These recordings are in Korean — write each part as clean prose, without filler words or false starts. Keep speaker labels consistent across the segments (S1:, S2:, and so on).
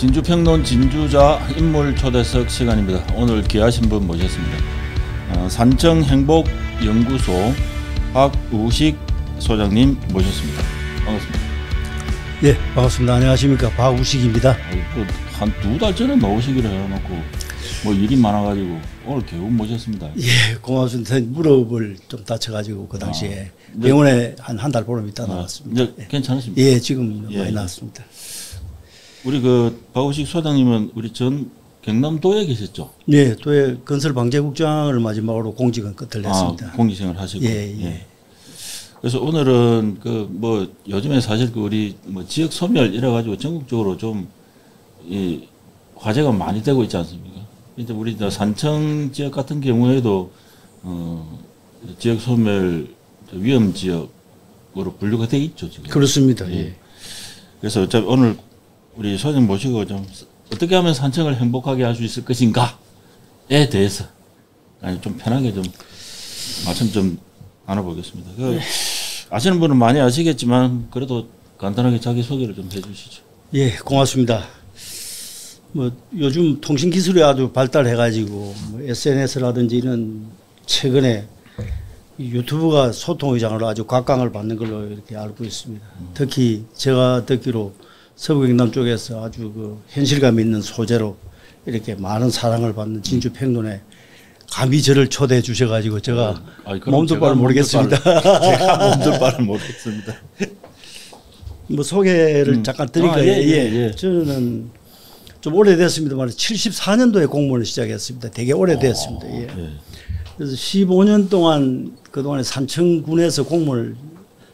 S1: 진주평론 진주자 인물 초대석 시간입니다. 오늘 귀하신 분 모셨습니다. 산청행복연구소 박우식 소장님 모셨습니다. 반갑습니다.
S2: 예, 반갑습니다. 안녕하십니까. 박우식입니다.
S1: 한 두 달 전에 나오시기로 해놓고 뭐 일이 많아가지고 오늘 겨우 모셨습니다.
S2: 예, 고맙습니다. 무릎을 좀 다쳐가지고 그 당시에 병원에 한 달 보름 있다 나왔습니다.
S1: 이제 괜찮으십니까?
S2: 예, 지금 많이 나왔습니다.
S1: 우리 그 박우식 소장님은 우리 전 경남도에 계셨죠?
S2: 네, 도에 건설방재국장을 마지막으로 공직은 끝을 냈습니다.
S1: 공직생활 하시고.
S2: 예.
S1: 그래서 오늘은 그 뭐 요즘에 사실 그 우리 뭐 지역 소멸 이래 가지고 전국적으로 좀 이 화제가 많이 되고 있지 않습니까? 이제 우리 산청 지역 같은 경우에도 지역 소멸 위험 지역으로 분류가 돼 있죠 지금.
S2: 그렇습니다. 예.
S1: 그래서 어차피 오늘 우리 소장 모시고 좀 어떻게 하면 산청을 행복하게 할 수 있을 것인가에 대해서 아니 좀 편하게 좀 말씀 좀 나눠보겠습니다. 아시는 분은 많이 아시겠지만 그래도 간단하게 자기 소개를 좀 해주시죠.
S2: 예, 고맙습니다. 뭐 요즘 통신 기술이 아주 발달해가지고 뭐 SNS라든지 이런 최근에 유튜브가 소통의 장으로 아주 각광을 받는 걸로 이렇게 알고 있습니다. 특히 제가 듣기로 서부 경남 쪽에서 아주 그 현실감 있는 소재로 이렇게 많은 사랑을 받는 진주평론에 감히 저를 초대해 주셔가지고 제가 몸둘 바를 모르겠습니다.
S1: 제가 몸둘 바를 모르겠습니다.
S2: 뭐 소개를 잠깐 드릴까요? 예. 저는 좀 오래됐습니다만 74년도에 공무원을 시작했습니다. 되게 오래됐습니다. 예. 그래서 15년 동안 그동안에 산청군에서 공무원을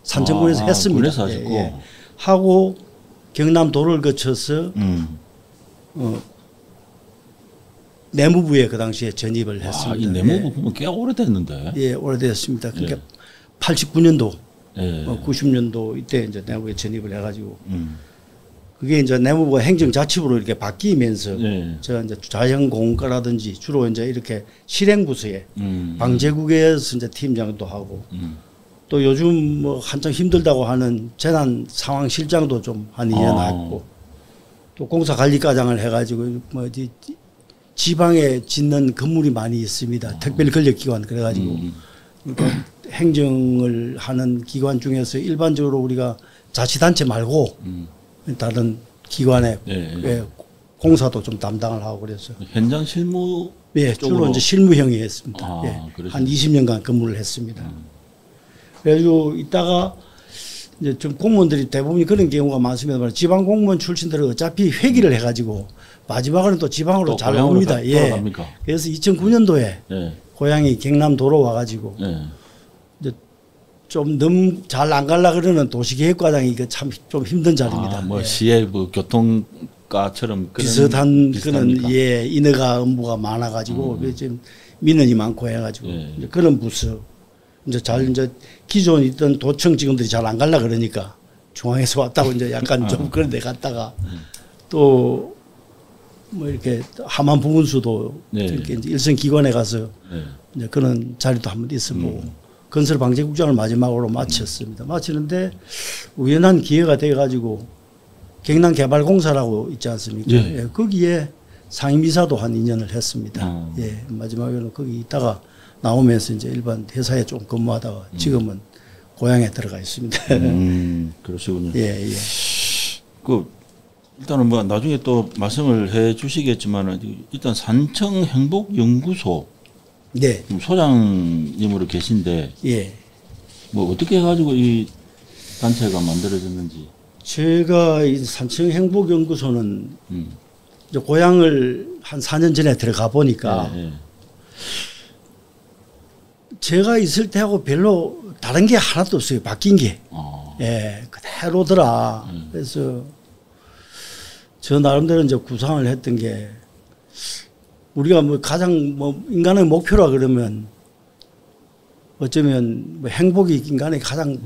S2: 산청군에서 했습니다.
S1: 군에서 하셨고.
S2: 하고 경남도를 거쳐서 내무부에 그 당시에 전입을 했습니다.
S1: 이 내무부 보면 꽤 오래됐는데.
S2: 예, 오래됐습니다. 그러니까 89년도, 90년도 이때 이제 내무부에 전입을 해가지고 그게 이제 내무부가 행정자치부로 이렇게 바뀌면서 제가 이제 자연공과라든지 주로 이제 이렇게 실행부서에 방재국에서 이제 팀장도 하고 또 요즘 뭐 한창 힘들다고 하는 재난 상황 실장도 좀 한 2년 했고 또 공사관리과장을 해가지고 뭐 지방에 짓는 건물이 많이 있습니다. 특별 권력기관 그래가지고 그러니까 행정을 하는 기관 중에서 일반적으로 우리가 자치단체 말고 다른 기관에 공사도 좀 담당을 하고 그래서
S1: 현장 실무
S2: 주로 이제 실무형이 했습니다. 한 20년간 근무를 했습니다. 그래가지고 이따가 이제 좀 공무원들이 대부분 그런 경우가 많습니다만 지방 공무원 출신들은 어차피 회기를 해가지고 마지막으로 또 지방으로 잘 옵니다. 그래서 2009년도에 고향이 경남도로 와가지고 이제 좀 너무 잘 안 가려 그러는 도시계획과장이 이거 참 좀 힘든 자리입니다.
S1: 뭐 시의 뭐 교통과처럼
S2: 비슷한 그런 인허가 업무가 많아가지고 지금 민원이 많고 해가지고 이제 그런 부서 이제 기존 있던 도청 직원들이 잘 안 가려 그러니까 중앙에서 왔다고 이제 약간 좀 그런 데 갔다가 또 뭐 이렇게 하만 부분수도 이렇게 이제 일선 기관에 가서 이제 그런 자리도 한번 있어보고 건설방재국장을 마지막으로 마쳤습니다. 마치는데 우연한 기회가 돼가지고 경남개발공사라고 있지 않습니까? 거기에 상임이사도 한 2년을 했습니다. 마지막에는 거기 있다가 나오면서 이제 일반 회사에 좀 근무하다가 지금은 고향에 들어가 있습니다.
S1: 그러시군요. 일단은 뭐 나중에 또 말씀을 해 주시겠지만 일단 산청행복연구소 소장님으로 계신데 뭐 어떻게 해가지고 이 단체가 만들어졌는지.
S2: 제가 이 산청행복연구소는 이제 고향을 한 4년 전에 들어가 보니까 제가 있을 때하고 별로 다른 게 하나도 없어요. 바뀐 게. 그대로더라. 그래서 저 나름대로 이제 구상을 했던 게 우리가 뭐 가장 뭐 인간의 목표라 그러면 어쩌면 뭐 행복이 인간의 가장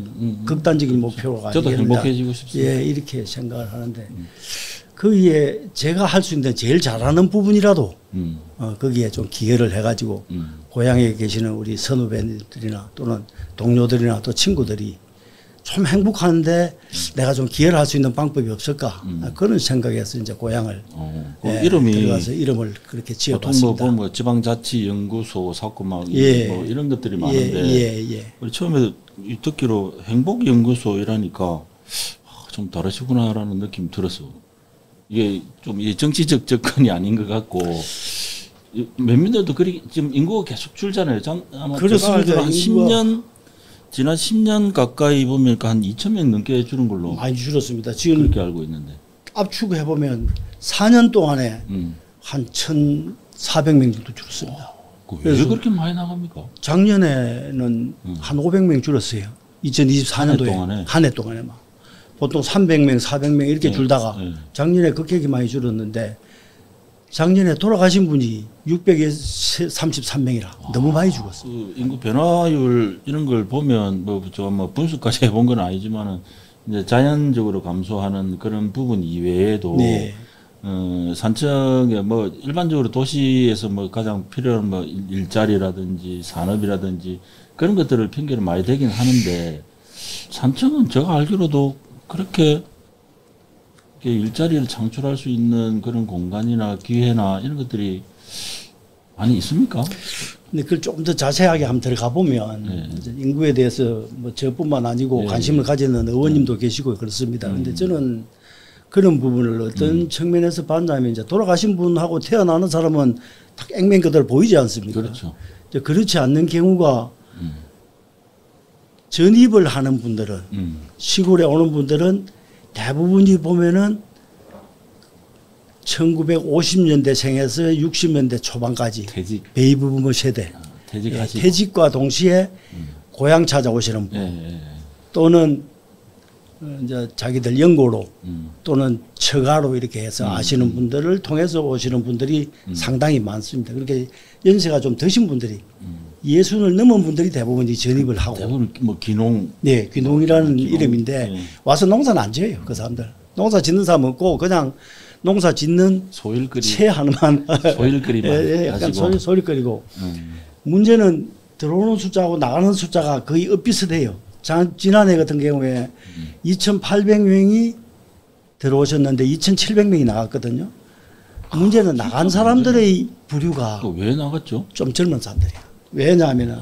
S2: 극단적인 목표가
S1: 저도 행복해지고 싶습니다.
S2: 이렇게 생각을 하는데 거기에 제가 할 수 있는 제일 잘하는 부분이라도 거기에 좀 기여를 해가지고 고향에 계시는 우리 선후배들이나 또는 동료들이나 또 친구들이 좀 행복한데 내가 좀 기여를 할 수 있는 방법이 없을까 그런 생각에서 이제 고향을
S1: 이름이
S2: 들어가서 이름을 그렇게 지어봤습니다.
S1: 보통 뭐 지방자치연구소 사고막 뭐 이런 것들이 많은데 우리 처음에 듣기로 행복연구소이라니까 좀 다르시구나라는 느낌이 들었어. 이게 좀 정치적 접근이 아닌 것 같고 몇몇들도 그리 지금 인구가 계속 줄잖아요. 아마
S2: 그렇습니다.
S1: 한 10년 지난 10년 가까이 보면 한 2,000명 넘게 줄은 걸로
S2: 많이 줄었습니다. 지금
S1: 그렇게 알고 있는데
S2: 압축해 보면 4년 동안에 한 1,400명 정도 줄었습니다.
S1: 왜 그렇게 많이 나갑니까?
S2: 작년에는 한 500명 줄었어요. 2024년도에 한 해 동안에 막 보통 300명, 400명 이렇게 줄다가 작년에 극격이 많이 줄었는데 작년에 돌아가신 분이 633명이라 너무 많이 죽었어요.
S1: 그 인구 변화율 이런 걸 보면 뭐 분수까지 해본 건 아니지만은 이제 자연적으로 감소하는 그런 부분 이외에도 산청에 뭐 일반적으로 도시에서 뭐 가장 필요한 뭐 일자리라든지 산업이라든지 그런 것들을 핑계를 많이 대긴 하는데 산청은 제가 알기로도 그렇게 일자리를 창출할 수 있는 그런 공간이나 기회나 이런 것들이 많이 있습니까?
S2: 근데 그걸 조금 더 자세하게 한번 들어가 보면 인구에 대해서 뭐 저뿐만 아니고 관심을 가지는 의원님도 계시고 그렇습니다. 근데 저는 그런 부분을 어떤 측면에서 봤냐면 이제 돌아가신 분하고 태어나는 사람은 딱 액면 그대로 보이지 않습니까?
S1: 그렇죠.
S2: 그렇지 않는 경우가 전입을 하는 분들은 시골에 오는 분들은 대부분이 보면은 1950년대생에서 60년대 초반까지 베이비 부모 세대 퇴직과 동시에 고향 찾아오시는 분 또는 이제 자기들 연고로 또는 처가로 이렇게 해서 아시는 분들을 통해서 오시는 분들이 상당히 많습니다. 그렇게 연세가 좀 드신 분들이 예순을 넘은 분들이 대부분 전입을 하고
S1: 대부분 뭐 귀농
S2: 귀농이라는 이름인데 와서 농사는 안 지어요. 그 사람들 농사 짓는 사람 없고 그냥 농사 짓는 채 하나만
S1: 소일거리만
S2: 약간 소일거리고 문제는 들어오는 숫자하고 나가는 숫자가 거의 엇비슷해요. 지난해 같은 경우에 2,800명이 들어오셨는데 2,700명이 나갔거든요. 문제는 나간 사람들의 부류가
S1: 왜 나갔죠?
S2: 좀 젊은 사람들이에요. 왜냐하면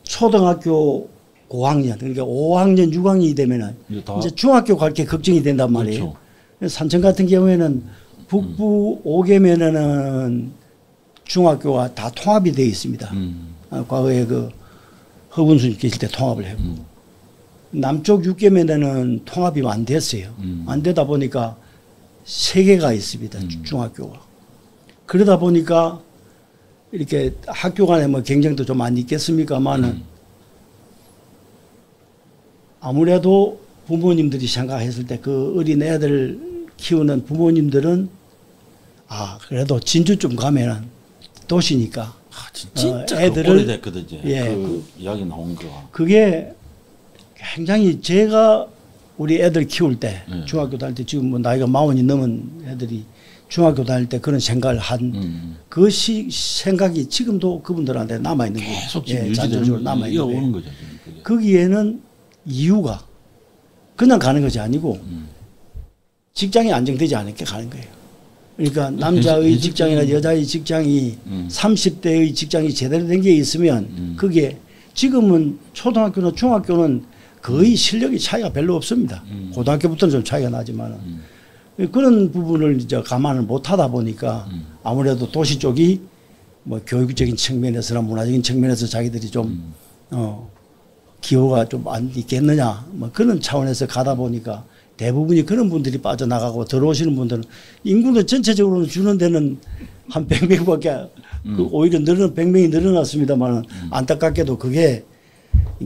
S2: 초등학교 고학년 그러니까 5학년 6학년이 되면은 이제 중학교 갈 게 걱정이 된단 말이에요. 그렇죠. 산청 같은 경우에는 북부 5개면은 중학교가 다 통합이 되어 있습니다. 과거에 그 허군순 계실 때 통합을 했고 남쪽 6개면에는 통합이 안 됐어요. 안 되다 보니까 3개가 있습니다. 중학교가. 그러다 보니까 이렇게 학교 간에 뭐 경쟁도 좀 안 있겠습니까만은 아무래도 부모님들이 생각했을 때 그 어린 애들 키우는 부모님들은 그래도 진주 좀 가면은 도시니까
S1: 진짜
S2: 애들을
S1: 오래됐거든요. 그 이야기 나온 거.
S2: 그게 굉장히 제가 우리 애들 키울 때 중학교 다닐 때 지금 뭐 나이가 40이 넘은 애들이 중학교 다닐 때 그런 생각을 한 그 생각이 지금도 그분들한테 남아 있는 거예요.
S1: 계속 잔존적으로 남아 있는 거죠.
S2: 거기에는 이유가 그냥 가는 것이 아니고 직장이 안정되지 않게 가는 거예요. 그러니까 남자의 직장이나 여자의 직장이 30대의 직장이 제대로 된 게 있으면 그게 지금은 초등학교나 중학교는 거의 실력이 차이가 별로 없습니다. 고등학교부터는 좀 차이가 나지만 그런 부분을 이제 감안을 못 하다 보니까 아무래도 도시 쪽이 뭐 교육적인 측면에서나 문화적인 측면에서 자기들이 좀 기호가 좀 안 있겠느냐 뭐 그런 차원에서 가다 보니까 대부분이 그런 분들이 빠져나가고 들어오시는 분들은 인구는 전체적으로는 주는 데는 한 100명밖에 오히려 100명이 늘어났습니다만 안타깝게도 그게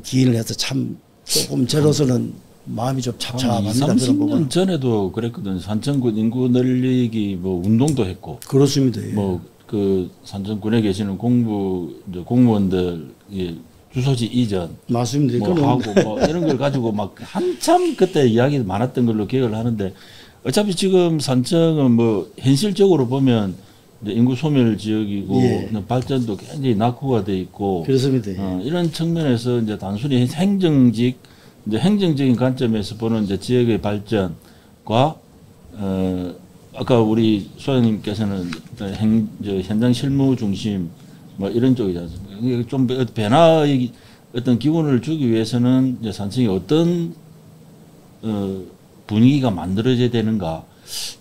S2: 기인을 해서 참 조금 저로서는 마음이 좀 찹찹합니다.
S1: 30년 전에도 그랬거든요. 산청군 인구 늘리기 뭐 운동도 했고.
S2: 그렇습니다. 예.
S1: 뭐 그 산청군에 계시는 공무원들 주소지 이전
S2: 맞습니다.
S1: 뭐 하고 뭐 이런 걸 가지고 막 한참 그때 이야기 많았던 걸로 기억을 하는데 어차피 지금 산청은 뭐 현실적으로 보면 이제 인구 소멸 지역이고 발전도 굉장히 낙후가 돼 있고
S2: 그렇습니다.
S1: 이런 측면에서 이제 단순히 행정직 이제 행정적인 관점에서 보는 이제 지역의 발전과 아까 우리 소장님께서는 현장 실무 중심 뭐 이런 쪽이지 않습니까? 이게 좀 변화의 어떤 기운을 주기 위해서는 이제 산청이 어떤 분위기가 만들어져야 되는가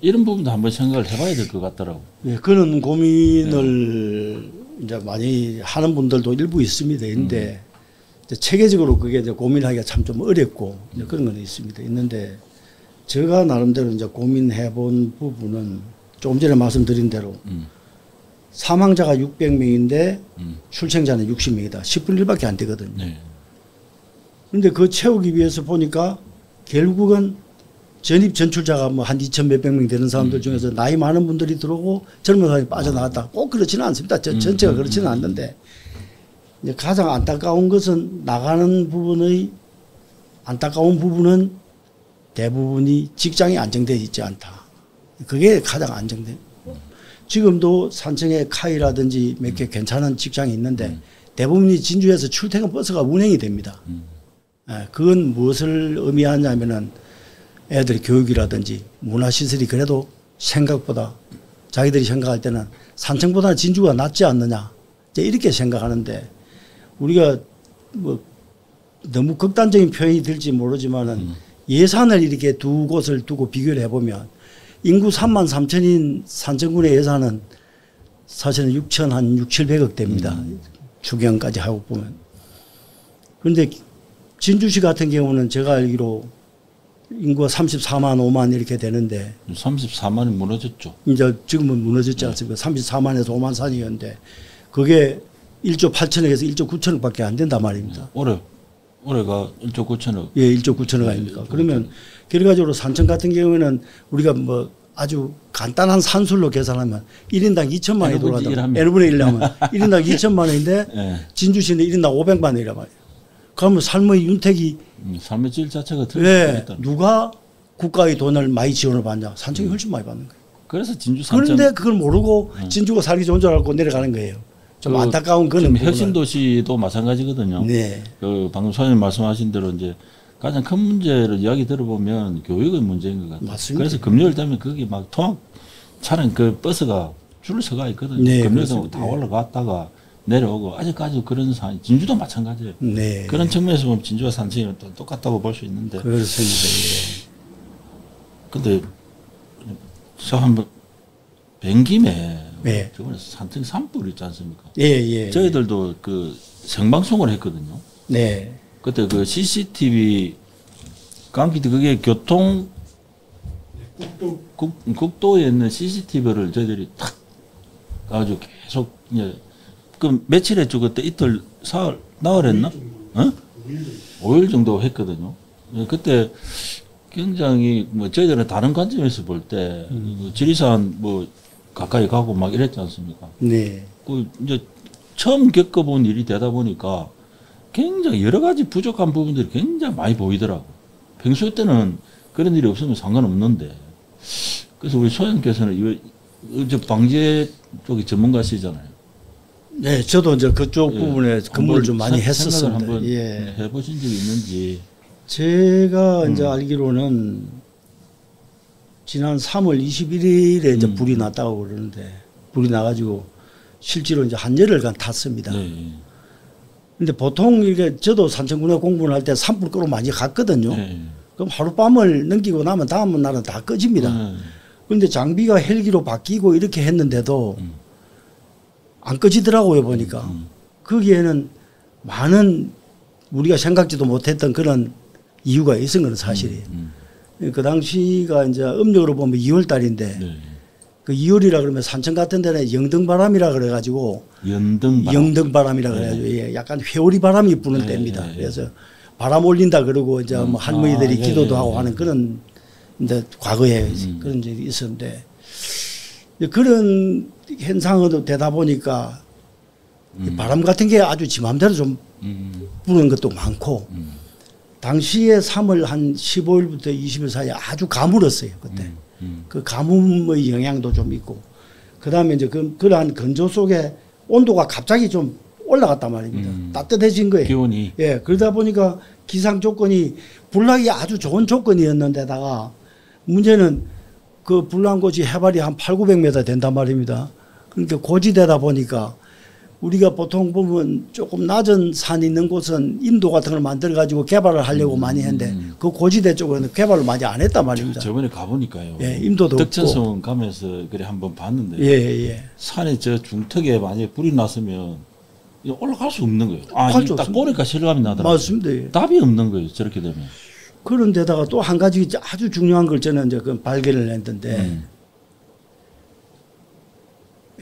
S1: 이런 부분도 한번 생각을 해봐야 될 것 같더라고.
S2: 네, 그런 고민을 이제 많이 하는 분들도 일부 있습니다. 있는데 이제 체계적으로 그게 이제 고민하기가 참 좀 어렵고 이제 그런 건 있습니다. 있는데 제가 나름대로 이제 고민해본 부분은 조금 전에 말씀드린 대로 사망자가 600명인데 출생자는 60명이다. 10분의 1밖에 안 되거든요. 네. 그런데 그 채우기 위해서 보니까 결국은 전입 전출자가 뭐 한 2천 몇백 명 되는 사람들 중에서 나이 많은 분들이 들어오고 젊은 사람이 빠져나왔다. 꼭 그렇지는 않습니다. 전체가 그렇지는 않는데 이제 가장 안타까운 것은 나가는 부분의 안타까운 부분은 대부분이 직장이 안정되어 있지 않다. 그게 가장 안정된. 지금도 산청에 카이라든지 몇 개 괜찮은 직장이 있는데 대부분이 진주에서 출퇴근 버스가 운행이 됩니다. 그건 무엇을 의미하냐면은 애들의 교육이라든지 문화시설이 그래도 생각보다 자기들이 생각할 때는 산청보다는 진주가 낫지 않느냐 이렇게 생각하는데 우리가 뭐 너무 극단적인 표현이 될지 모르지만은 예산을 이렇게 두 곳을 두고 비교를 해보면 인구 3만 3천인 산청군의 예산은 사실은 6천 한 6, 700억 됩니다. 추경까지 하고 보면. 그런데 진주시 같은 경우는 제가 알기로 인구가 34만 5만 이렇게 되는데
S1: 34만이 무너졌죠.
S2: 이제 지금은 무너졌지 않습니까? 34만에서 5만 산이었는데 그게 1조 8천억에서 1조 9천억밖에 안 된단 말입니다.
S1: 올해가 1조 9천억.
S2: 예, 1조 9천억 아닙니까? 그러면 결과적으로 산청 같은 경우에는 우리가 뭐 아주 간단한 산술로 계산하면 1인당 2천만 원이 돌아간다. N분의 1 하면 1인당 2천만 원인데 네. 진주시는 1인당 500만 원이란 말이에요. 그러면 삶의 윤택이
S1: 삶의 질 자체가
S2: 네, 누가 국가의 돈을 많이 지원을 받냐? 산청이 훨씬 많이 받는 거예요.
S1: 그래서 진주 산청.
S2: 그런데 그걸 모르고 진주가 살기 좋은 줄 알고 내려가는 거예요. 좀 안타까운 그런
S1: 혁신도시도 마찬가지거든요.
S2: 네.
S1: 그 방금 소장님 말씀하신 대로 이제 가장 큰 문제를 이야기 들어보면 교육의 문제인 것 같아요.
S2: 맞습니다.
S1: 그래서 금요일 되면 거기 막 통학 차량 그 버스가 줄을 서가 있거든요.
S2: 네,
S1: 금요일 되면 다 올라갔다가 내려오고 아직까지 그런 상황. 진주도 마찬가지예요.
S2: 네.
S1: 그런 측면에서 보면 진주와 산청이 또 똑같다고 볼 수 있는데.
S2: 그렇습니다.
S1: 근데 저 한번 뵌 김에
S2: 네.
S1: 저번에 산청 산불 있지 않습니까?
S2: 예.
S1: 저희들도 그 생방송을 했거든요.
S2: 네.
S1: 그때 그 CCTV 강기도 그게 교통 국도에 있는 CCTV를 저희들이 탁 가지고 계속 이제 그 며칠 했죠. 그때 이틀 사흘 나흘 했나? 5일 정도 했거든요. 그때 굉장히 뭐 저희들은 다른 관점에서 볼 때 지리산 뭐 가까이 가고 막 이랬지 않습니까?
S2: 네.
S1: 그 이제 처음 겪어본 일이 되다 보니까 굉장히 여러 가지 부족한 부분들이 굉장히 많이 보이더라고. 평소 때는 그런 일이 없으면 상관없는데. 그래서 우리 소장님께서는 이 방재 쪽이 전문가시잖아요.
S2: 네, 저도 이제 그쪽 부분에 근무를 좀 많이 했었습니다.
S1: 한번
S2: 예.
S1: 해보신 적이 있는지.
S2: 제가 이제 알기로는 지난 3월 21일에 이제 불이 났다고 그러는데 불이 나가지고 실제로 이제 한 열흘간 탔습니다.
S1: 네.
S2: 근데 보통 이게 저도 산청군에 공부를 할 때 산불 끄러 많이 갔거든요.
S1: 네.
S2: 그럼 하룻밤을 넘기고 나면 다음 날은 다 꺼집니다. 그런데 장비가 헬기로 바뀌고 이렇게 했는데도 안 꺼지더라고요, 보니까. 거기에는 많은 우리가 생각지도 못했던 그런 이유가 있은 건 사실이에요. 그 당시가 이제 음력으로 보면 2월 달인데
S1: 네.
S2: 그 2월이라 그러면 산청 같은 데는 영등바람이라 그래가지고 영등바람이라 그래가지고 예, 약간 회오리 바람이 부는 때입니다. 그래서 바람 올린다 그러고 이제 뭐 할머니들이 기도도 하고 하는 그런 이제 과거에 그런 일이 있었는데 그런 현상으로 되다 보니까 바람 같은 게 아주 지 맘대로 좀 부는 것도 많고 당시에 3월 한 15일부터 20일 사이에 아주 가물었어요. 그때. 그 가뭄의 영향도 좀 있고 그다음에 이제 그러한 건조 속에 온도가 갑자기 좀 올라갔단 말입니다. 따뜻해진 거예요.
S1: 기온이.
S2: 예, 그러다 보니까 기상 조건이 불나기 아주 좋은 조건이었는데다가 문제는 그 불난 곳이 해발이 한 800~900m 된단 말입니다. 그러니까 고지대다 보니까 우리가 보통 보면 조금 낮은 산이 있는 곳은 인도 같은 걸 만들어 가지고 개발을 하려고 많이 했는데 그 고지대 쪽은 개발을 많이 안 했단 말입니다.
S1: 저번에 가보니까요.
S2: 예, 임도도
S1: 덕천성 가면서 그래 한번 봤는데
S2: 예.
S1: 산에 저 중턱에 만약에 불이 났으면 올라갈 수 없는 거예요. 딱 보니까 실감이 나더라고요.
S2: 맞습니다. 예.
S1: 답이 없는 거예요. 저렇게 되면.
S2: 그런데다가 또 한 가지 아주 중요한 걸 저는 이제 그 발견을 했는데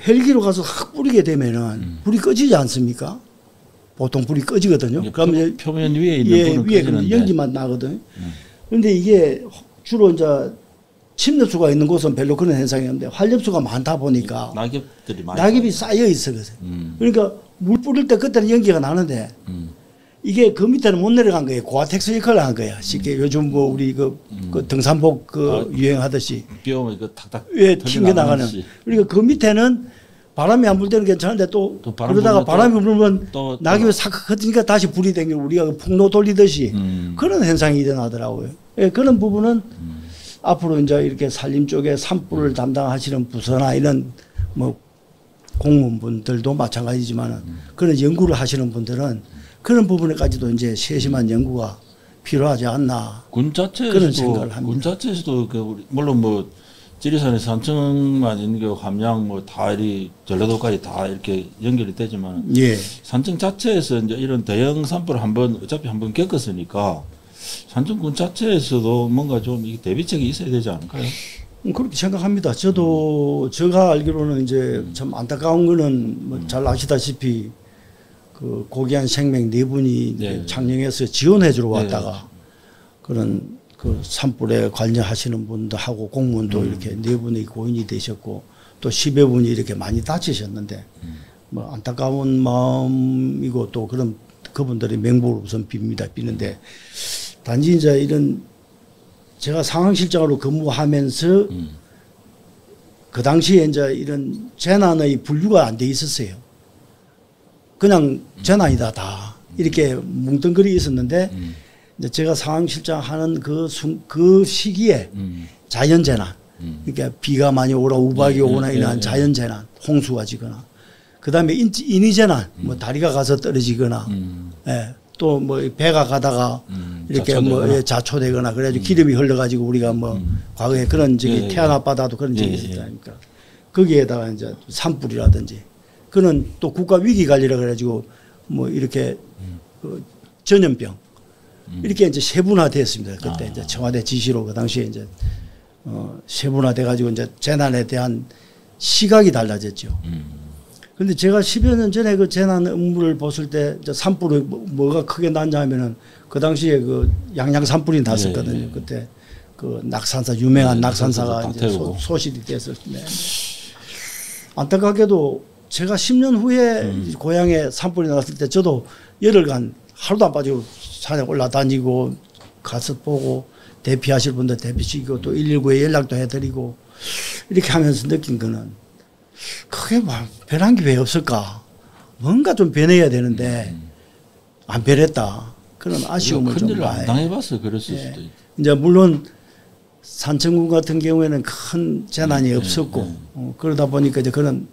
S2: 헬기로 가서 확 뿌리게 되면은 불이 꺼지지 않습니까? 보통 불이 꺼지거든요.
S1: 그럼 표면 위에 있는 불은 꺼지는데
S2: 연기만 나거든요. 그런데 이게 주로 이제 침엽수가 있는 곳은 별로 그런 현상이 없는데 활엽수가 많다 보니까 낙엽이 쌓여 있어거든요. 그러니까 물 뿌릴 때 그때는 연기가 나는데 이게 그 밑에는 못 내려간 거예요. 고아텍스 역할을 한 거야. 쉽게 요즘 뭐 우리 그 등산복 유행하듯이
S1: 비 오면 그 탁탁
S2: 튕겨 나가는. 그러니까 그 밑에는 바람이 안 불 때는 괜찮은데 또 그러다가 바람이 불면 낙엽이 싹 흩으니까 다시 불이 댕기고 우리가 그 풍로 돌리듯이 그런 현상이 일어나더라고요. 예, 그런 부분은 앞으로 이제 이렇게 산림 쪽에 산불을 담당하시는 부서나 이런 뭐 공무원분들도 마찬가지지만 그런 연구를 하시는 분들은 그런 부분에까지도 이제 세심한 연구가 필요하지 않나.
S1: 군
S2: 그런 생각을 합니다.
S1: 군 자체에서도 물론 뭐 지리산에 산청만 있는 게 함양 뭐 다 이 전라도까지 다 이렇게 연결이 되지만
S2: 예.
S1: 산청 자체에서 이제 이런 대형 산불을 어차피 한번 겪었으니까 산청군 자체에서도 뭔가 좀 이 대비책이 있어야 되지 않을까요?
S2: 그렇게 생각합니다. 제가 알기로는 이제 참 안타까운 거는 뭐 잘 아시다시피 그 고귀한 생명 4분이 창녕에서 지원해 주러 왔다가 그런 그 산불에 관여하시는 분도 하고 공무원도 이렇게 4분이 고인이 되셨고 또 10여 분이 이렇게 많이 다치셨는데 뭐 안타까운 마음이고 또 그런 그분들의 명복을 우선 비는데 단지 이제 이런 제가 상황실장으로 근무하면서 그 당시에 이제 이런 재난의 분류가 안 돼 있었어요. 그냥 재난이다 다 이렇게 뭉뚱그리 있었는데 이제 제가 상황실장 하는 그 시기에 자연재난 그러니까 비가 많이 오거나 우박이 오거나 이런 자연재난 홍수가 지거나 그다음에 인위재난 뭐 다리가 가서 떨어지거나 또 뭐 배가 가다가 이렇게 자초되거나 그래가지고 기름이 흘러가지고 우리가 뭐 과거에 그런 적이 태안 앞바다도 그런 적이 있었다니까 거기에다가 이제 산불이라든지 그는 또 국가 위기 관리라 그래가지고 뭐 이렇게 그 전염병 이렇게 이제 세분화됐습니다. 그때 이제 청와대 지시로 그 당시에 이제 세분화돼가지고 이제 재난에 대한 시각이 달라졌죠. 그런데 제가 10여 년 전에 그 재난 업무를 봤을 때 이제 산불이 뭐가 크게 났냐면은 그 당시에 그 양양 산불이 났었거든요. 그때 그 낙산사 유명한 낙산사가 이제 소실이 됐을 때 안타깝게도 제가 10년 후에 고향에 산불이 났을 때 저도 열흘간 하루도 안 빠지고 산에 올라다니고 가서 보고 대피하실 분들 대피시키고 또 119에 연락도 해드리고 이렇게 하면서 느낀 거는 그게 뭐 변한 게 왜 없을까? 뭔가 좀 변해야 되는데 안 변했다. 그런 아쉬움을 좀
S1: 큰일을 안 당해봤어. 그랬을 수도 있고.
S2: 이제 물론 산청군 같은 경우에는 큰 재난이 없었고 그러다 보니까 이제 그런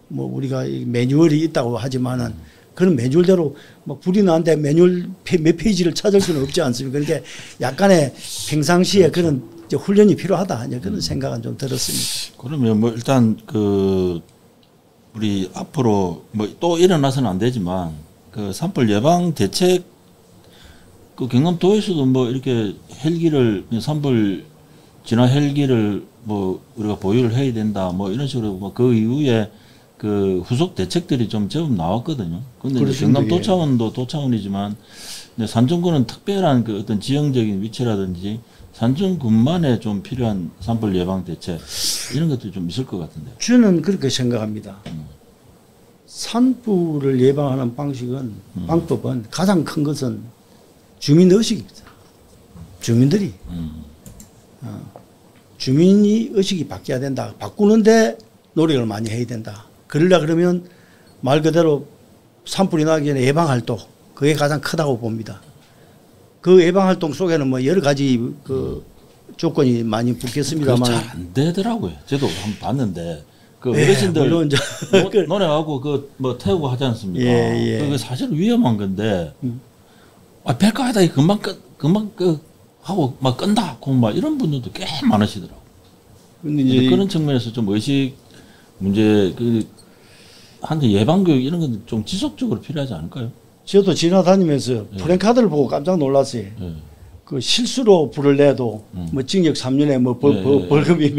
S2: 뭐 우리가 매뉴얼이 있다고 하지만은 그런 매뉴얼대로 뭐 불이 나는데 매뉴얼 몇 페이지를 찾을 수는 없지 않습니까? 그러니까 약간의 평상시에 그런 이제 훈련이 필요하다. 이제 그런 생각은 좀 들었습니다.
S1: 그러면 뭐 일단 그 우리 앞으로 뭐 또 일어나서는 안 되지만 그 산불 예방 대책 그 경남도에서도 뭐 이렇게 헬기를 산불 진화 헬기를 뭐 우리가 보유를 해야 된다. 뭐 이런 식으로 뭐 그 이후에 그 후속 대책들이 좀 제법 나왔거든요. 근데 경남도 차원도 도차원이지만 산청군은 특별한 그 어떤 지형적인 위치라든지 산청군만에 좀 필요한 산불 예방 대책 이런 것도 좀 있을 것 같은데.
S2: 저는 그렇게 생각합니다. 산불을 예방하는 방법은 가장 큰 것은 주민 의식입니다. 주민들이 주민이 의식이 바뀌어야 된다. 바꾸는데 노력을 많이 해야 된다. 그러려 그러면 말 그대로 산불이 나기 전에 예방활동 그게 가장 크다고 봅니다. 그 예방활동 속에는 뭐 여러 가지 그 조건이 많이 붙겠습니다만
S1: 잘 안 되더라고요. 저도 한번 봤는데 그
S2: 예,
S1: 어르신들
S2: 물론
S1: 노래하고 그 뭐 태우고 하지 않습니까?
S2: 예.
S1: 그게 사실 위험한 건데 별거 아니다 금방 하고 막 끈다 막 이런 분들도 꽤 많으시더라고.
S2: 근데 이제
S1: 그런 측면에서 좀 의식 문제 한테 예방 교육 이런 건 좀 지속적으로 필요하지 않을까요?
S2: 저도 지나다니면서 프랜카드를 보고 깜짝 놀랐어요. 그 실수로 불을 내도 뭐 징역 3년에 뭐 벌금이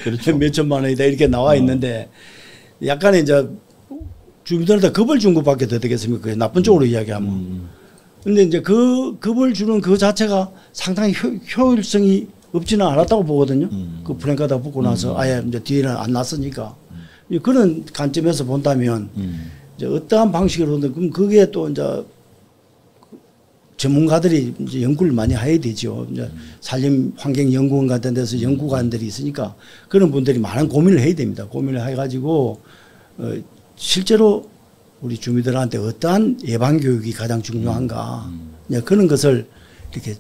S1: 그렇죠.
S2: 몇 천만 원이다 이렇게 나와 있는데 약간의 이제 주민들한테 겁을 준 것밖에 더 되겠습니까? 나쁜 쪽으로 이야기하면. 근데 이제 그 겁을 주는 그 자체가 상당히 효율성이 없지는 않았다고 보거든요. 그 프랜카드 붙고 나서 아예 이제 뒤에는 안 났으니까. 그런 관점에서 본다면 이제 어떠한 방식으로든 그럼 그게 또 이제 전문가들이 이제 연구를 많이 해야 되죠. 이제 산림환경연구원 같은 데서 연구관들이 있으니까 그런 분들이 많은 고민을 해야 됩니다. 고민을 해가지고 실제로 우리 주민들한테 어떠한 예방교육이 가장 중요한가 그런 것을 이렇게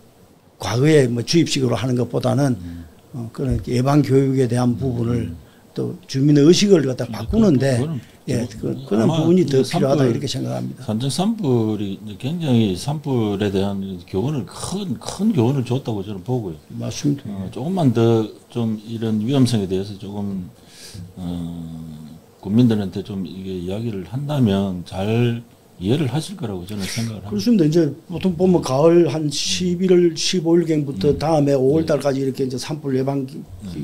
S2: 과거에 뭐 주입식으로 하는 것보다는 그런 예방교육에 대한 부분을 또 주민의 의식을 갖다 바꾸는데 그런 부분이 더 필요하다 이렇게 생각합니다.
S1: 산청 산불이 굉장히 산불에 대한 교훈을 큰 교훈을 줬다고 저는 보고요.
S2: 맞습니다.
S1: 조금만 더 좀 이런 위험성에 대해서 조금 국민들한테 좀 이게 이야기를 한다면 잘 이해를 하실 거라고 저는 생각을 합니다.
S2: 그렇습니다. 이제 보통 보면 가을 한 11월 15일경부터 다음에 5월달까지 이렇게 이제 산불 예방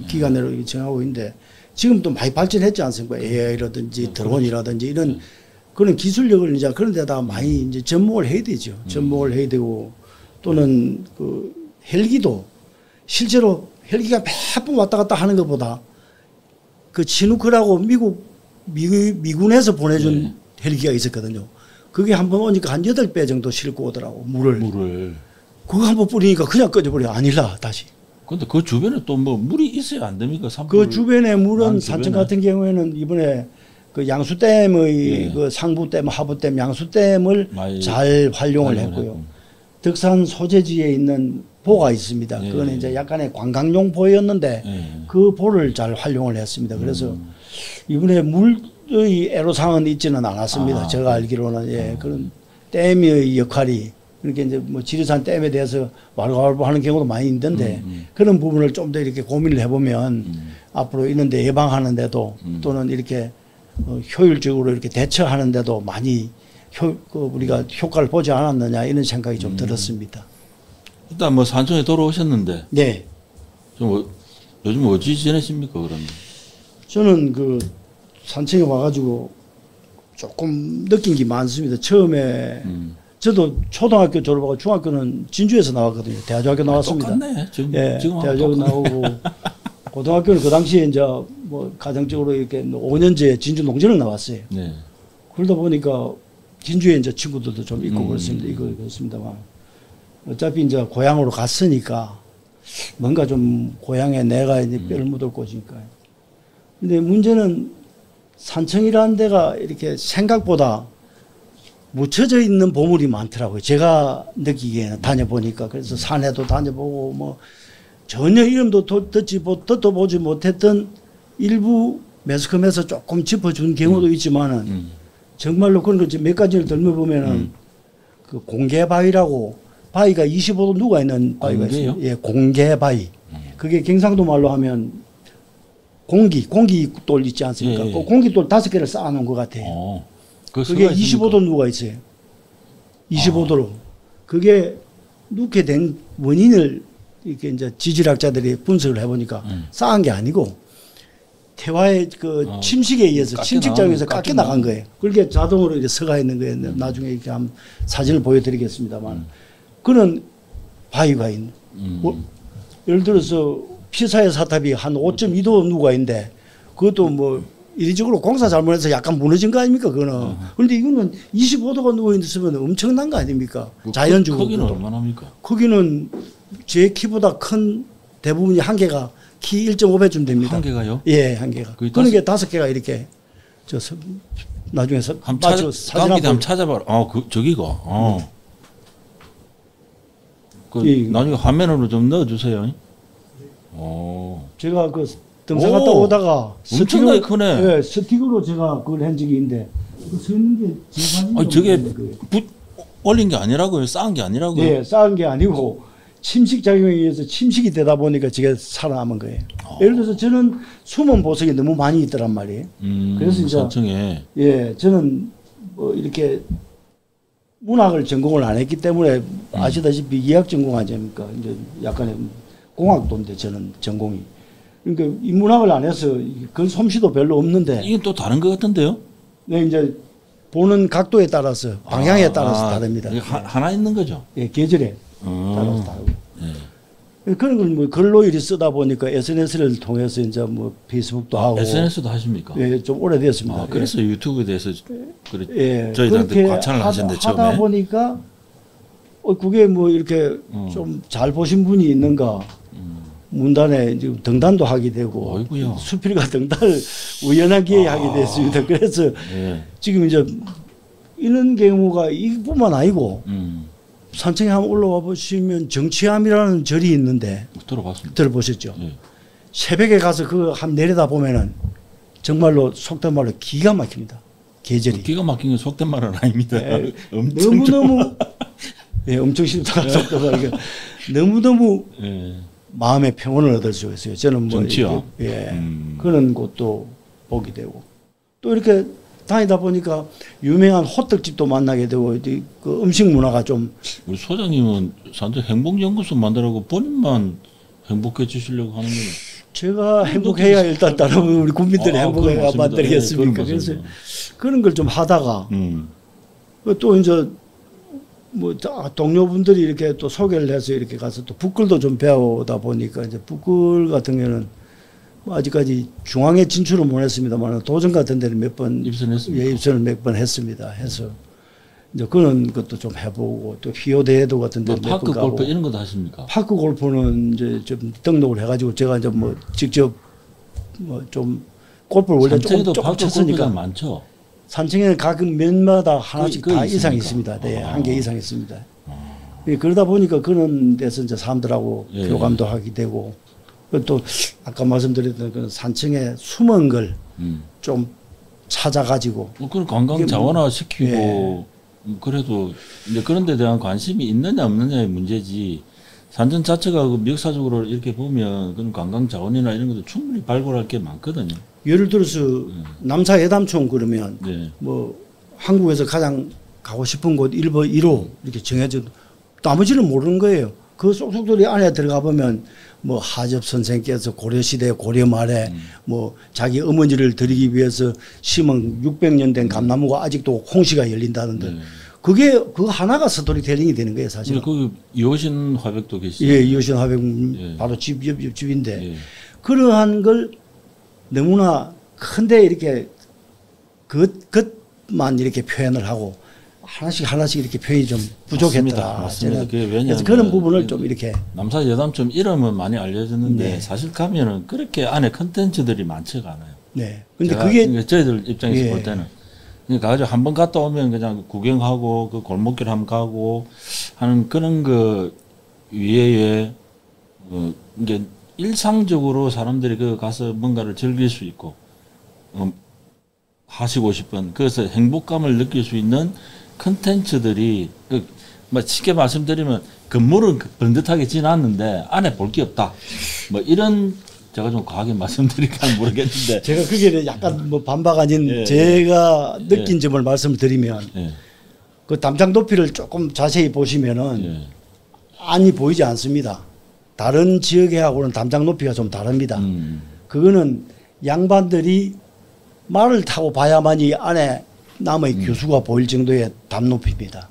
S2: 기간으로 정하고 있는데. 지금 또 많이 발전했지 않습니까? AI라든지 드론이라든지 이런 그런 기술력을 이제 그런 데다가 많이 이제 접목을 해야 되죠. 접목을 해야 되고 또는 그 헬기도 실제로 헬기가 몇 번 왔다 갔다 하는 것보다 그 치누크라고 미군에서 보내준 헬기가 있었거든요. 그게 한 번 오니까 한 8배 정도 싣고 오더라고, 물을. 그거 한 번 뿌리니까 그냥 꺼져버려. 아니라 다시.
S1: 근데 그 주변에 또 뭐 물이 있어야 안 됩니까?
S2: 그 주변에 물은 산청 같은 경우에는 이번에 그 양수댐의 그 상부댐, 하부댐, 양수댐을 잘 활용을 했고요. 덕산 소재지에 있는 보가 있습니다. 그거는 이제 약간의 관광용 보였는데 그 보를 잘 활용을 했습니다. 그래서 이번에 물의 애로사항은 있지는 않았습니다. 제가 알기로는 그런 댐의 역할이 그렇게 이제 뭐 지리산 댐에 대해서 왈가왈부하는 경우도 많이 있는데 그런 부분을 좀 더 이렇게 고민을 해보면 앞으로 이런데 예방하는데도 또는 이렇게 효율적으로 이렇게 대처하는데도 많이 우리가 효과를 보지 않았느냐 이런 생각이 좀 들었습니다.
S1: 일단 뭐 산청에 돌아오셨는데
S2: 네.
S1: 좀 요즘 어찌 지내십니까 그러면?
S2: 저는 그 산청에 와가지고 조금 느낀 게 많습니다. 처음에 저도 초등학교 졸업하고 중학교는 진주에서 나왔거든요. 대하중학교 나왔습니다.
S1: 똑같네. 지금
S2: 대하중학교 나오고 고등학교는 그 당시에 이제 뭐 가정적으로 이렇게 5년제 진주 농전을 나왔어요.
S1: 네.
S2: 그러다 보니까 진주에 이제 친구들도 좀 있고 그렇습니다만 어차피 이제 고향으로 갔으니까 뭔가 좀 고향에 내가 이제 뼈를 묻을 곳이니까요. 근데 문제는 산청이라는 데가 이렇게 생각보다 묻혀져 있는 보물이 많더라고요. 제가 느끼기에는 다녀보니까. 그래서 산에도 다녀보고 뭐 전혀 이름도 듣도 보지 못했던 일부 매스컴에서 조금 짚어준 경우도 있지만은 정말로 그런 거 몇 가지를 들어보면은 그 공개바위라고 바위가 25도 누가 있는 바위가 있어요. 예, 공개바위. 그게 경상도 말로 하면 공기돌 있지 않습니까? 그 공기돌 5개를 쌓아놓은 것 같아요. 그게 25도 누가 있어요. 25도로. 그게 누게 된 원인을 이렇게 이제 지질학자들이 분석을 해보니까 쌓은 게 아니고 태화의 그 침식에 의해서 침식장에서 깎여 나간 거예요. 그렇게 자동으로 이제 서가 있는 거예요. 나중에 이렇게 한 사진을 보여드리겠습니다만 그런 바위가 있는. 예를 들어서 피사의 사탑이 한 5.2도 누가 있는데 그것도 뭐 이리적으로 공사 잘못해서 약간 무너진 거 아닙니까, 그거는. 그런데 이거는 25도가 누워있으면 엄청난 거 아닙니까? 자연적으로.
S1: 크기는 얼마나 합니까?
S2: 크기는 제 키보다 큰 대부분이 한 개가 키 1.5배쯤 됩니다.
S1: 한 개가요?
S2: 예, 한 개가. 그런 게 5개가 이렇게 나중에
S1: 사진 한번 찾아봐라. 저기가. 나중에 화면으로 좀 넣어주세요.
S2: 제가 그 등산 갔다 오다가
S1: 엄청나게 크네.
S2: 네, 스틱으로 제가 그걸 한 적이 있는데 서 있는 게 제 사진.
S1: 저게 올린 게 아니라고요? 쌓은 게 아니라고요?
S2: 네, 쌓은 게 아니고 침식 작용에 의해서 침식이 되다 보니까 제가 살아남은 거예요. 예를 들어서 저는 숨은 보석이 너무 많이 있더란 말이에요. 그래서 이제
S1: 산청에.
S2: 예, 저는 뭐 이렇게 문학을 전공을 안 했기 때문에 아시다시피 이학 전공 아닙니까? 이제 약간의 공학도인데 저는 전공이. 그러니까 이 문학을 안 해서 그 솜씨도 별로 없는데.
S1: 이건 또 다른 것 같은데요?
S2: 네, 이제 보는 각도에 따라서 방향에 따라서 다릅니다.
S1: 하나 있는 거죠?
S2: 예, 계절에 따라서 다르고. 그런 걸 뭐 글로 이리 쓰다 보니까 SNS를 통해서 이제 뭐 페이스북도 하고.
S1: SNS도 하십니까?
S2: 예, 좀 오래됐습니다.
S1: 그래서 유튜브에 대해서
S2: 예,
S1: 저희들한테 과찬을 하셨는데 처음에.
S2: 하다 보니까 그게 뭐 이렇게 좀 잘 보신 분이 있는가. 문단에 이제 등단도 하게 되고.
S1: 어이구야.
S2: 수필과 등단을 우연한 기회에 하게 됐습니다. 그래서 지금 이제 이런 경우가 이뿐만 아니고 산청에 한번 올라와 보시면 정취암이라는 절이 있는데 들어보셨죠? 새벽에 가서 그 한 내려다 보면은 정말로 속된 말로 기가 막힙니다. 계절이.
S1: 기가 막힌 건 속된 말은 아닙니다.
S2: 너무너무 엄청 싫다 속된 말이니까 너무너무 마음의 평온을 얻을 수 있어요. 저는 뭐
S1: 정치요.
S2: 그런 곳도 보게 되고 또 이렇게 다니다 보니까 유명한 호떡집도 만나게 되고 그 음식 문화가 좀.
S1: 우리 소장님은 산청 행복연구소 만들라고 본인만 행복해 주시려고 하는 거예요.
S2: 제가 행복해야 일단 다른 우리 국민들이 행복해야 만들겠습니까? 그래서 그런 걸 좀 하다가 또 이제 뭐 동료분들이 이렇게 또 소개를 해서 이렇게 가서 또 붓글도 좀 배우다 보니까 이제 붓글 같은 경우는 뭐 아직까지 중앙에 진출은 못했습니다만 도전 같은 데는 몇 번 입선을 몇 번 했습니다. 해서 이제 그런 것도 좀 해보고 또 피오 대회도 같은 데
S1: 파크 골프 이런 것도 하십니까?
S2: 파크 골프는 이제 좀 등록을 해가지고 제가 이제 뭐 직접 뭐 좀 골프를 원래 조금 쳤으니까
S1: 많죠.
S2: 산청에는 각 면마다 하나씩 다 이상 있습니다. 네, 한 개 이상 있습니다. 그러다 보니까 그런 데서 이제 사람들하고 교감도 하게 되고 또 아까 말씀드렸던 그 산청에 숨은 걸 좀 찾아가지고
S1: 그런 관광 자원화 시키고 그래도 이제 그런 데 대한 관심이 있느냐 없느냐의 문제지. 산청 자체가 그 역사적으로 이렇게 보면 그런 관광 자원이나 이런 것도 충분히 발굴할 게 많거든요.
S2: 예를 들어서 남사 예담촌 그러면 뭐 한국에서 가장 가고 싶은 곳 1번 1호 이렇게 정해져 나머지는 모르는 거예요. 그 쏙쏙들이 안에 들어가 보면 뭐 하접 선생께서 고려시대 고려 말에 뭐 자기 어머니를 드리기 위해서 심은 600년 된 감나무가 아직도 홍시가 열린다는데 그게 그 하나가 스토리텔링이 되는 거예요 사실은.
S1: 그 이호신 화백도 계시죠?
S2: 예, 이호신 화백 바로 옆집인데 그러한 걸 너무나 큰데 이렇게 그것만 이렇게 표현을 하고 하나씩 이렇게 표현이 좀 부족했다.
S1: 맞습니다.
S2: 그래서 그런 부분을 좀 이렇게.
S1: 남사 여담촌 이름은 많이 알려졌는데 사실 가면은 그렇게 안에 컨텐츠들이 많지가 않아요.
S2: 네. 근데 그게
S1: 저희들 입장에서 볼 때는 그러니까 한번 갔다 오면 그냥 구경하고 그 골목길 한번 가고 하는 그런 그 위에 이게 일상적으로 사람들이 그 가서 뭔가를 즐길 수 있고 하시고 싶은 그래서 행복감을 느낄 수 있는 컨텐츠들이 뭐 쉽게 말씀드리면 건물은 번듯하게 지났는데 안에 볼 게 없다. 뭐 이런 제가 좀 과하게 말씀드릴까 모르겠는데
S2: 제가 그게 약간 뭐 반박 아닌 제가 느낀 점을 말씀을 드리면 그 담장 높이를 조금 자세히 보시면은 안이 보이지 않습니다. 다른 지역하고는 담장 높이가 좀 다릅니다. 그거는 양반들이 말을 타고 봐야만이 안에 남의 교수가 보일 정도의 담 높이입니다.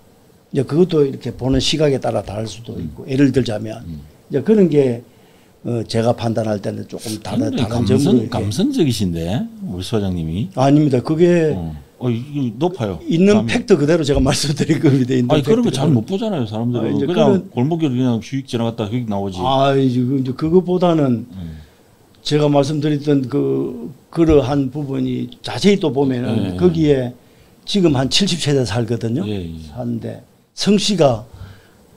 S2: 이제 그것도 이렇게 보는 시각에 따라 다를 수도 있고 예를 들자면 이제 그런 게 제가 판단할 때는 조금 다른 점으로
S1: 감성적이신데 우리 소장님이
S2: 아닙니다. 그게
S1: 이게 높아요.
S2: 있는 팩트 그대로 제가 말씀드릴 겁니다.
S1: 아니 그런 거 잘 못 보잖아요, 사람들은. 그냥 골목길 그냥 휙 지나갔다 휙 나오지.
S2: 이제 그거보다는 제가 말씀드렸던 그러한 부분이 자세히 또 보면은 거기에 지금 한 70세대 살거든요. 사는데 성씨가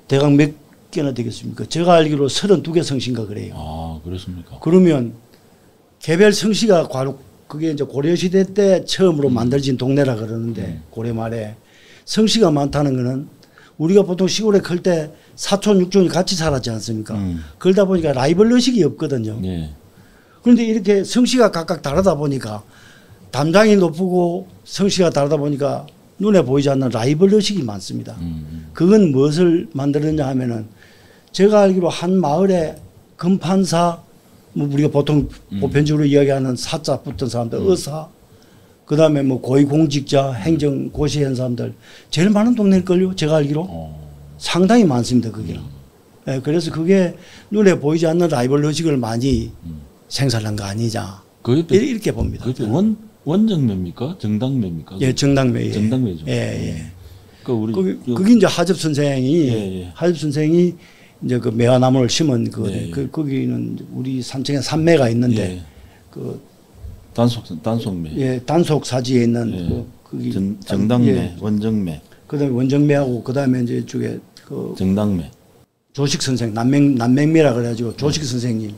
S2: 대강 몇 개나 되겠습니까? 제가 알기로 32개 성씨인가 그래요.
S1: 아, 그렇습니까?
S2: 그러면 개별 성씨가 그게 이제 고려시대 때 처음으로 만들어진 동네라 그러는데 고려 말에 성씨가 많다는 거는 우리가 보통 시골에 클 때 사촌, 육촌이 같이 살았지 않습니까? 그러다 보니까 라이벌 의식이 없거든요. 그런데 이렇게 성씨가 각각 다르다 보니까 담장이 높고 성씨가 다르다 보니까 눈에 보이지 않는 라이벌 의식이 많습니다. 그건 무엇을 만들었냐 하면은 제가 알기로 한 마을에 금판사, 뭐 우리가 보통 보편적으로 이야기하는 사자 붙은 사람들, 의사, 그 다음에 뭐 고위공직자, 행정, 고시한 사람들 제일 많은 동네일걸요. 제가 알기로. 상당히 많습니다. 그게는. 예, 그래서 그게 눈에 보이지 않는 라이벌 의식을 많이 생산한 거 아니냐. 이렇게 봅니다.
S1: 그게 원정매입니까? 정당매입니까?
S2: 예, 정당매. 예.
S1: 정당매죠.
S2: 예, 예.
S1: 그게
S2: 이제 하접 선생이, 하접 선생이 이제 그 매화나무를 심은 거기는 우리 산청에 산매가 있는데 그
S1: 단속매.
S2: 예, 단속 사지에 있는 거기
S1: 정당매, 원정매.
S2: 그다음에 원정매하고 그다음에 이제 이쪽에 그
S1: 정당매.
S2: 조식 선생 남맹매라 그래가지고 조식 선생님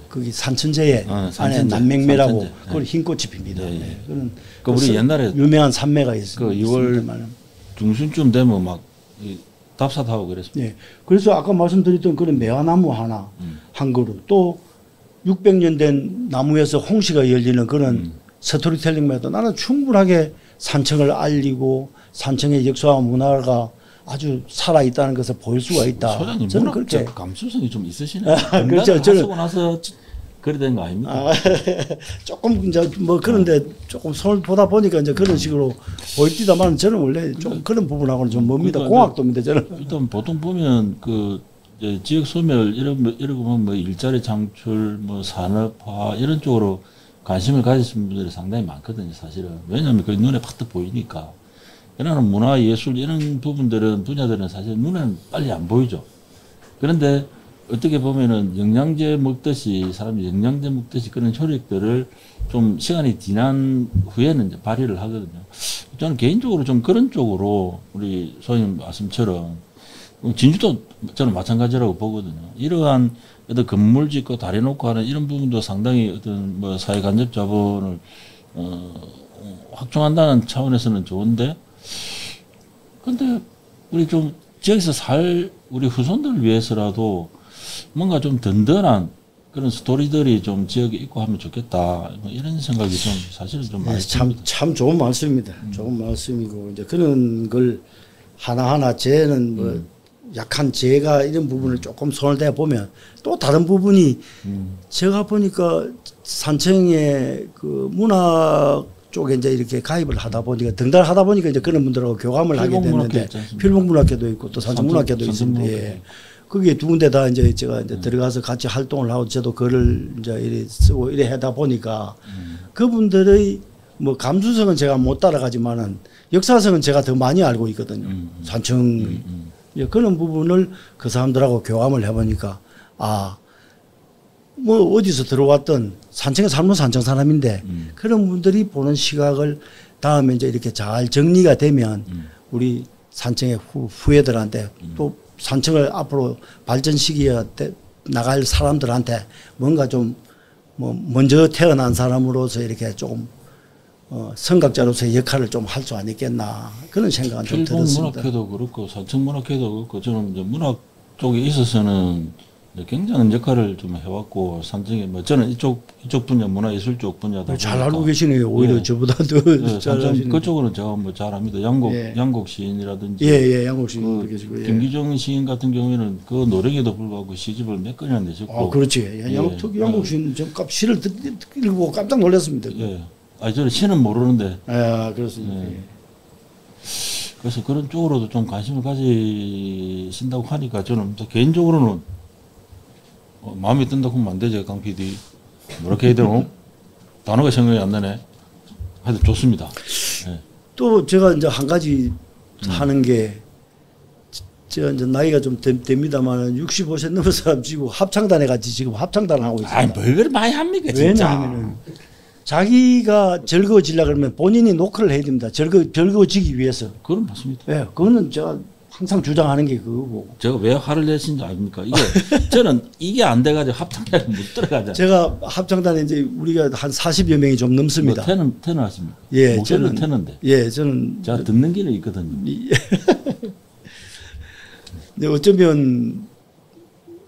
S2: 거기 산천제에 안에 남맹매라고 그걸 흰꽃이 핍니다. 그런
S1: 우리 옛날에
S2: 유명한 산매가 있습니다.
S1: 그 2월 중순쯤 되면 막 답사하고 그랬습니다.
S2: 예. 그래서 아까 말씀드렸던 그런 매화나무 하나 한 그루 또 600년 된 나무에서 홍시가 열리는 그런 스토리텔링만 해도 나는 충분하게 산청을 알리고 산청의 역사와 문화가 아주 살아 있다는 것을 보일 수가 있다.
S1: 소장님, 저는 그렇게 감수성이 좀 있으시네요.
S2: 그렇죠.
S1: 저는 하고 나서 그래 된 거 아닙니까?
S2: 조금 이제 뭐 그런데 조금 손을 보다 보니까 이제 그런 식으로 보입니다만 저는 원래 좀 그런 부분하고는 좀 멉니다. 공학도입니다. 저는.
S1: 일단 보통 보면 그 지역 소멸 이런 거 보면 뭐 일자리 창출, 뭐 산업화 이런 쪽으로 관심을 가지신 분들이 상당히 많거든요. 사실은 왜냐하면 그 눈에 팍 보이니까. 그러나 문화 예술 이런 분야들은 사실 눈에는 빨리 안 보이죠. 그런데 어떻게 보면은 영양제 먹듯이 사람이 영양제 먹듯이 그런 효력들을 좀 시간이 지난 후에는 이제 발휘를 하거든요. 저는 개인적으로 좀 그런 쪽으로 우리 소장님 말씀처럼 진주도 저는 마찬가지라고 보거든요. 이러한 어떤 건물 짓고 다리 놓고 하는 이런 부분도 상당히 어떤 뭐 사회 간접 자본을 확충한다는 차원에서는 좋은데, 근데 우리 좀 지역에서 우리 후손들을 위해서라도 뭔가 좀 든든한 그런 스토리들이 좀 지역에 있고 하면 좋겠다. 뭐 이런 생각이 좀 사실은 좀 많이 듭니다.
S2: 참 좋은 말씀입니다. 좋은 말씀이고 이제 그런 걸 하나하나 쟤는 뭐 약한 제가 이런 부분을 조금 손을 대 보면 또 다른 부분이 제가 보니까 산청의 그 문화 쪽에 이제 이렇게 가입을 하다 보니까 등단하다 보니까 이제 그런 분들하고 교감을 하게 됐는데 필봉문학회도 있고 또 산청문학회도 있습니다. 예. 거기에 두 군데 다 이제 제가 이제 들어가서 같이 활동을 하고 저도 글을 이제 이래 쓰고 이래 하다 보니까 그분들의 뭐 감수성은 제가 못 따라가지만은 역사성은 제가 더 많이 알고 있거든요. 산청 예, 그런 부분을 그 사람들하고 교감을 해보니까 뭐 어디서 들어왔던 산청에 살면 산청 사람인데 그런 분들이 보는 시각을 다음에 이제 이렇게 잘 정리가 되면 우리 산청의 후예들한테 또 산청을 앞으로 발전시키어 나갈 사람들한테 뭔가 좀 뭐 먼저 태어난 사람으로서 이렇게 조금 선각자로서의 역할을 좀 할 수 아니겠나 그런 생각은 좀 들었습니다.
S1: 필봉문학회도 그렇고 산청문학회도 그렇고 저는 이제 문학 쪽에 있어서는 굉장한 역할을 좀 해왔고 산청에 뭐 저는 이쪽 분야 문화예술 쪽 분야다
S2: 잘 알고 계시네요. 오히려 저보다도 잘 아시네요.
S1: 그쪽으로는 제가 뭐 잘합니다. 양곡 시인이라든지
S2: 양곡 시인도 계시고
S1: 김기정 시인 같은 경우에는 그 노력에도 불구하고 시집을 몇 건이나 내셨고
S2: 그렇지. 양곡 시인 저 시를 읽고 깜짝 놀랐습니다.
S1: 저는 시는 모르는데.
S2: 그렇습니다.
S1: 그래서 그런 쪽으로도 좀 관심을 가지신다고 하니까 저는 개인적으로는 마음에 든다고 하면 안 되죠, 강 PD. 뭐렇게 해야 되노? 단어가 생각이 안 나네. 하여튼 좋습니다.
S2: 또 제가 이제 한 가지 하는 게 제가 이제 나이가 좀 됩니다만 65세 넘은 사람 지금 합창단에 같이 지금 합창단을 하고 있습니다.
S1: 뭘 그렇게 많이 합니까, 진짜.
S2: 왜냐하면은 자기가 즐거워지려 그러면 본인이 노크를 해야 됩니다. 즐거워지기 위해서.
S1: 그건 맞습니다.
S2: 예, 그거는 제가 항상 주장하는 게 그거고.
S1: 제가 왜 화를 냈는지 아닙니까? 이게 저는 이게 안 돼가지고 합창단에 못 들어가잖아요.
S2: 제가 합창단에 이제 우리가 한 40여 명이 좀 넘습니다.
S1: 뭐 태는 하십니까?
S2: 예,
S1: 목소리는 태는데.
S2: 예, 저는
S1: 제가 듣는 길에 있거든요.
S2: 근데 어쩌면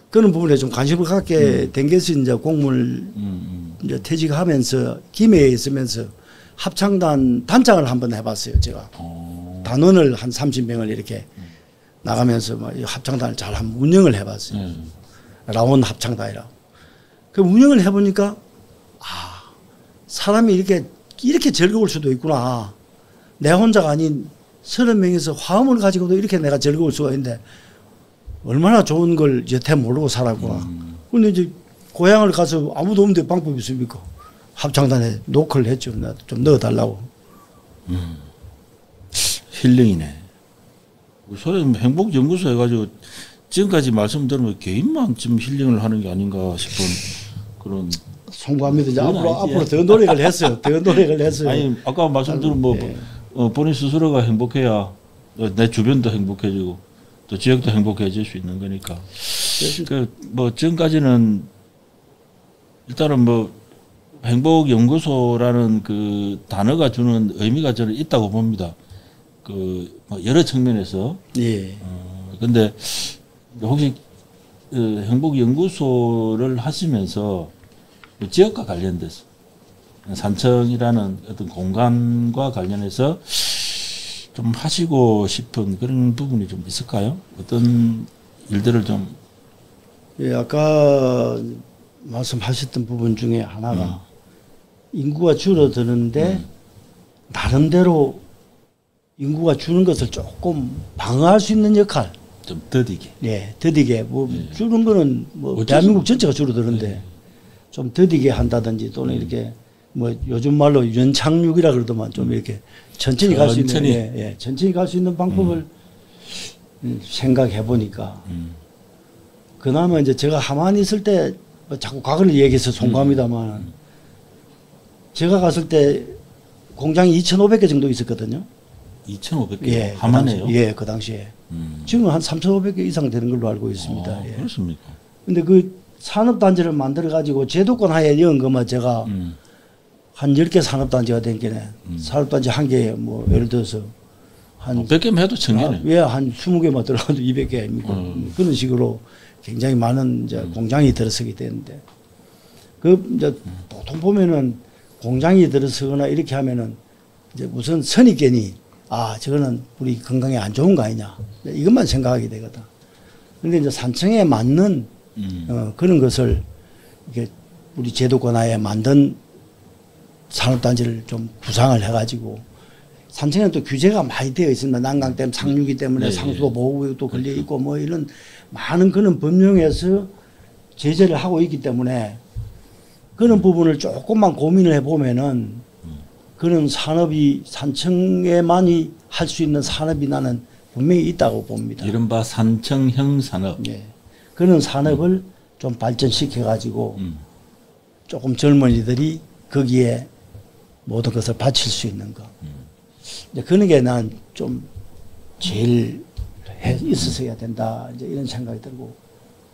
S2: 그런 부분에 좀 관심을 갖게 된 것이 이제 공무를 이제 퇴직하면서 김해에 있으면서 합창단 단장을 한번 해봤어요. 제가 단원을 한 30명을 이렇게 나가면서 막 합창단을 잘 한번 운영을 해봤어요. 라온 합창단이라고. 그 운영을 해보니까 사람이 이렇게 즐거울 수도 있구나. 내 혼자가 아닌 30명에서 화음을 가지고도 이렇게 내가 즐거울 수가 있는데 얼마나 좋은 걸 여태 모르고 살았구나. 근데 이제 고향을 가서 아무도 없는데 방법이 있습니까? 합창단에 노크를 했죠. 좀 넣어달라고.
S1: 힐링이네. 선생님 행복연구소 해가지고 지금까지 말씀 들으면 개인만 지금 힐링을 하는 게 아닌가 싶은 그런.
S2: 송구합니다. 이제 앞으로 더 노력을 했어요. 더 노력을 했어요.
S1: 아니 아까 말씀드린 본인 스스로가 행복해야 내 주변도 행복해지고 또 지역도 행복해질 수 있는 거니까. 뭐 지금까지는 일단은 뭐 행복연구소라는 그 단어가 주는 의미가 저는 있다고 봅니다. 뭐 여러 측면에서.
S2: 예.
S1: 근데 혹시 행복연구소를 하시면서 지역과 관련돼서 산청이라는 어떤 공간과 관련해서 좀 하시고 싶은 그런 부분이 좀 있을까요? 어떤 일들을 좀.
S2: 예, 아까 말씀하셨던 부분 중에 하나가 인구가 줄어드는데 나름대로 인구가 주는 것을 조금 방어할 수 있는 역할.
S1: 좀 더디게.
S2: 예, 더디게. 주는 거는 대한민국 전체가 줄어드는데 좀 더디게 한다든지 또는 이렇게 뭐 요즘 말로 연착륙이라 그러더만 좀 이렇게 천천히 갈 수 있는 천천히 갈 수 있는 방법을 생각해 보니까 그나마 이제 제가 하만이 있을 때 자꾸 과거를 얘기해서 송구합니다만 제가 갔을 때 공장이 2,500개 정도 있었거든요.
S1: 2,500개?
S2: 예,
S1: 하만에요?
S2: 그 당시에. 지금은 한 3,500개 이상 되는 걸로 알고 있습니다. 예.
S1: 그렇습니까?
S2: 근데 그 산업단지를 만들어가지고 제도권 하에 연 것만 제가 한 10개 산업단지가 된 게네. 산업단지 한 개에 뭐 예를 들어서 한
S1: 100개면 해도 1,000개네.
S2: 왜 한 20개만 들어가도 200개 아닙니까? 그런 식으로 굉장히 많은 이제 공장이 들어서게 되는데 그 이제 보통 보면은 공장이 들어서거나 이렇게 하면은 이제 무슨 선입견이 저거는 우리 건강에 안 좋은 거 아니냐 이것만 생각하게 되거든. 그런데 이제 산청에 맞는 그런 것을 이렇게 우리 제도권 하에 만든 산업단지를 좀 구상을 해가지고 산청에는 또 규제가 많이 되어 있습니다. 난강 때문에 상류기 때문에 상수도 보호구역도 걸려 있고 뭐 이런 많은 그런 법령에서 제재를 하고 있기 때문에 그런 부분을 조금만 고민을 해보면은 그런 산업이 산청에만이 할 수 있는 산업이 나는 분명히 있다고 봅니다.
S1: 이른바 산청형 산업.
S2: 예. 그런 산업을 좀 발전시켜 가지고 조금 젊은이들이 거기에 모든 것을 바칠 수 있는 거. 이제 그런 게 난 좀 제일 있었어야 된다. 이제 이런 생각이 들고.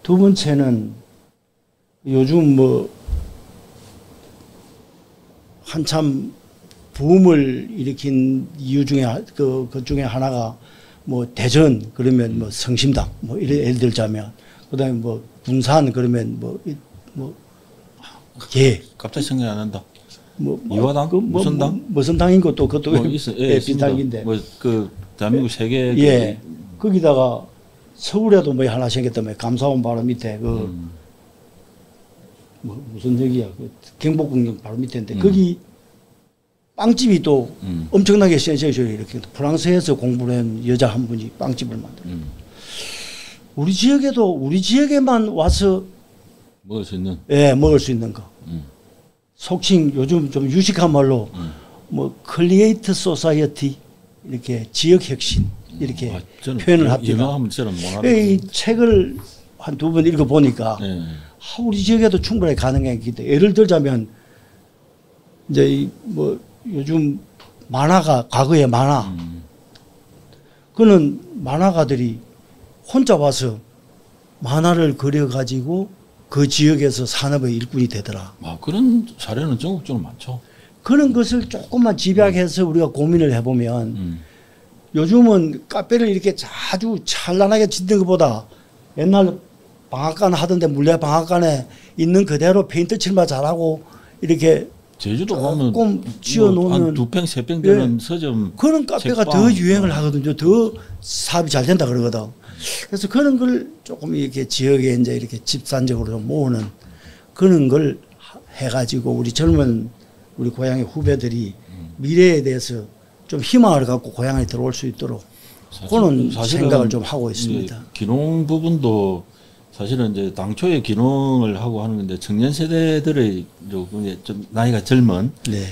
S2: 두 번째는 요즘 뭐 한참 붐을 일으킨 이유 중에 그 중에 하나가 뭐 대전 그러면 뭐 성심당 뭐 예를 들자면 그다음에 뭐 군산 그러면 개
S1: 갑자기 생각이 안 난다.
S2: 이화당
S1: 무슨 당?
S2: 무슨 당인 것도 그것도 비슷한인데
S1: 그 대한민국 세계
S2: 거기다가 서울에도 뭐 하나 생겼다며 감사원 바로 밑에 무슨 역이야 경복궁 바로 밑에인데 거기 빵집이 또 엄청나게 센세이션이 이렇게 프랑스에서 공부를 한 여자 한 분이 빵집을 만들어. 우리 지역에만 와서
S1: 먹을 수 있는.
S2: 먹을 수 있는 거. 속칭 요즘 좀 유식한 말로 뭐 클리에이트 소사이어티 이렇게 지역 혁신 이렇게 표현을 합니다. 이 책을 한 2번 읽어 보니까 우리 지역에도 충분히 가능하기 때문에 예를 들자면 이제 뭐 요즘 만화가 과거에 만화 그는 만화가들이 혼자 와서 만화를 그려가지고 그 지역에서 산업의 일꾼이 되더라.
S1: 그런 사례는 전국적으로 많죠.
S2: 그런 것을 조금만 집약해서 우리가 고민을 해보면 요즘은 카페를 이렇게 자주 찬란하게 짓는 것보다 옛날 방앗간 하던데 물레 방앗간에 있는 그대로 페인트 칠만 잘하고 이렇게
S1: 제주도 가면
S2: 지어놓으면
S1: 한 2평, 3평 되는 서점
S2: 그런 카페가
S1: 책방.
S2: 더 유행을 하거든요. 더 사업이 잘 된다 그러거든. 그래서 그런 걸 조금 이렇게 지역에 이제 이렇게 집산적으로 좀 모으는 그런 걸 해가지고 우리 젊은 우리 고향의 후배들이 미래에 대해서 좀 희망을 갖고 고향에 들어올 수 있도록 그런 생각을 좀 하고 있습니다.
S1: 기농 부분도 사실은 이제 당초에 기농을 하고 하는 건데 청년 세대들의 좀 나이가 젊은
S2: 네.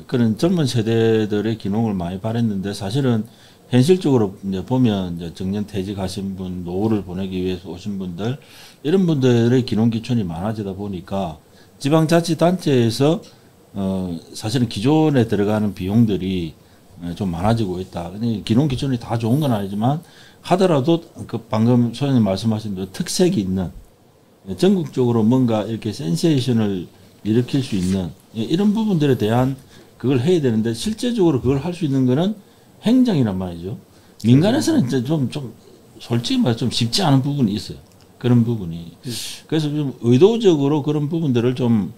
S1: 그런 젊은 세대들의 기농을 많이 바랬는데 사실은 현실적으로 이제 보면 이제 정년 퇴직하신 분, 노후를 보내기 위해서 오신 분들 이런 분들의 기농 기촌이 많아지다 보니까 지방자치단체에서 사실은 기존에 들어가는 비용들이 좀 많아지고 있다. 근데 기농 기촌이 다 좋은 건 아니지만 하더라도 그 방금 소장님 말씀하신 대로 특색이 있는 전국적으로 뭔가 이렇게 센세이션을 일으킬 수 있는 이런 부분들에 대한 그걸 해야 되는데 실제적으로 그걸 할 수 있는 거는 행정이란 말이죠. 민간에서는 이제 좀 솔직히 말해서 좀 쉽지 않은 부분이 있어요. 그런 부분이. 그래서 좀 의도적으로 그런 부분들을 좀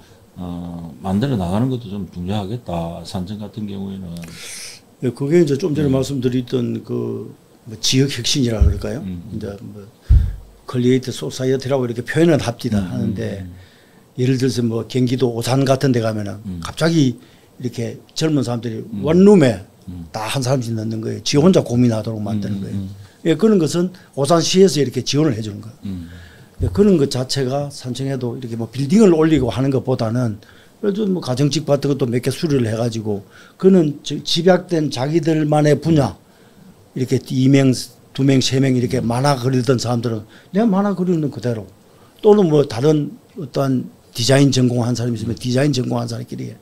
S1: 만들어 나가는 것도 좀 중요하겠다. 산청 같은 경우에는.
S2: 네, 그게 이제 좀 전에 말씀드렸던 그 뭐 지역 혁신이라 그럴까요? 이제 뭐 클리에이트 소사이어티라고 이렇게 표현을 합디다 하는데 예를 들어서 뭐 경기도 오산 같은 데 가면은 갑자기 이렇게 젊은 사람들이 원룸에 다 한 사람씩 넣는 거예요. 지 혼자 고민하도록 만드는 거예요. 예, 그런 것은 오산시에서 이렇게 지원을 해주는 거예요. 예, 그런 것 자체가 산청에도 이렇게 뭐 빌딩을 올리고 하는 것보다는 그래도 뭐 가정집 같은 것도 몇 개 수리를 해가지고 그는 집약된 자기들만의 분야 이렇게 2명, 2명, 3명 이렇게 만화 그리던 사람들은 내가 만화 그리는 그대로 또는 뭐 다른 어떠한 디자인 전공한 사람이 있으면 디자인 전공한 사람끼리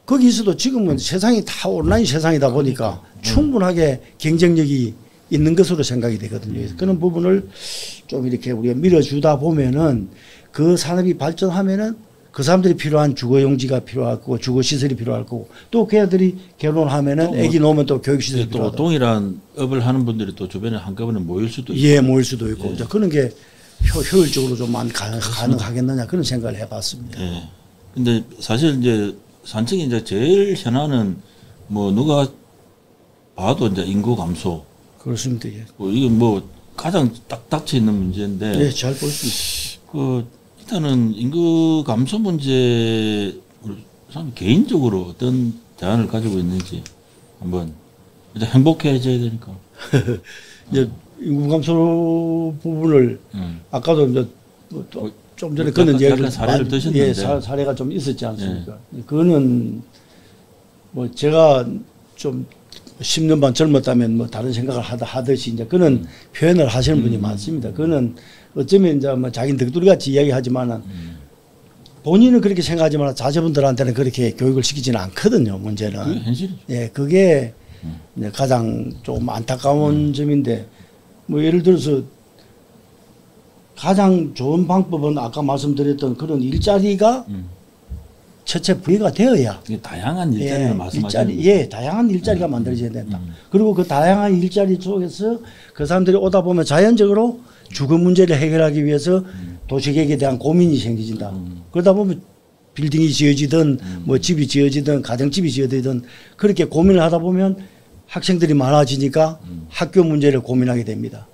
S2: 거기서도 지금은 세상이 다 온라인 세상이다 보니까 충분하게 경쟁력이 있는 것으로 생각이 되거든요. 그런 부분을 좀 이렇게 우리가 밀어주다 보면은 그 산업이 발전하면은 그 사람들이 필요한 주거용지가 필요할 거고 주거시설이 필요할 거고 또 걔들이 결혼하면은 애기 놓으면 또 교육시설이
S1: 또
S2: 필요하다.
S1: 동일한 업을 하는 분들이 또 주변에 한꺼번에 모일 수도 있고.
S2: 예, 모일 수도 있고. 예. 그런 게 효율적으로 좀 가능하겠느냐 그런 생각을 해봤습니다.
S1: 예. 근데 사실 이제 산청이 이제 제일 현안은 뭐 누가 봐도 이제 인구 감소.
S2: 그렇습니다. 예.
S1: 이게 뭐 가장 딱 닥쳐 있는 문제인데.
S2: 예, 잘 볼 수 있습니다.
S1: 일단은 인구 감소 문제 우리 사람 개인적으로 어떤 대안을 가지고 있는지 한번 일단 행복해져야 되니까.
S2: 이제 인구 감소 부분을 아까도 이제 좀 전에 그는
S1: 얘기를 사례를 드셨는데
S2: 예, 사례가 좀 있었지 않습니까? 예. 그거는 뭐 제가 좀 10년 반 젊었다면 뭐 다른 생각을 하듯이 이제 그는 표현을 하시는 분이 많습니다. 그는 어쩌면 이제 뭐 자기는 덕두리 같이 이야기하지만은 본인은 그렇게 생각하지만 자제분들한테는 그렇게 교육을 시키지는 않거든요. 문제는.
S1: 그게 현실이죠.
S2: 예, 그게 이제 가장 좀 안타까운 점인데 뭐 예를 들어서 가장 좋은 방법은 아까 말씀드렸던 그런 일자리가 첫째 부여가 되어야
S1: 다양한 일자리를
S2: 예,
S1: 말씀하시는
S2: 예, 다양한 일자리가 만들어져야 된다. 그리고 그 다양한 일자리 속에서 그 사람들이 오다 보면 자연적으로 주거 문제를 해결하기 위해서 도시계획에 대한 고민이 생기진다. 그러다 보면 빌딩이 지어지든 뭐 집이 지어지든 가정집이 지어지든 그렇게 고민을 하다 보면 학생들이 많아지니까 학교 문제를 고민하게 됩니다.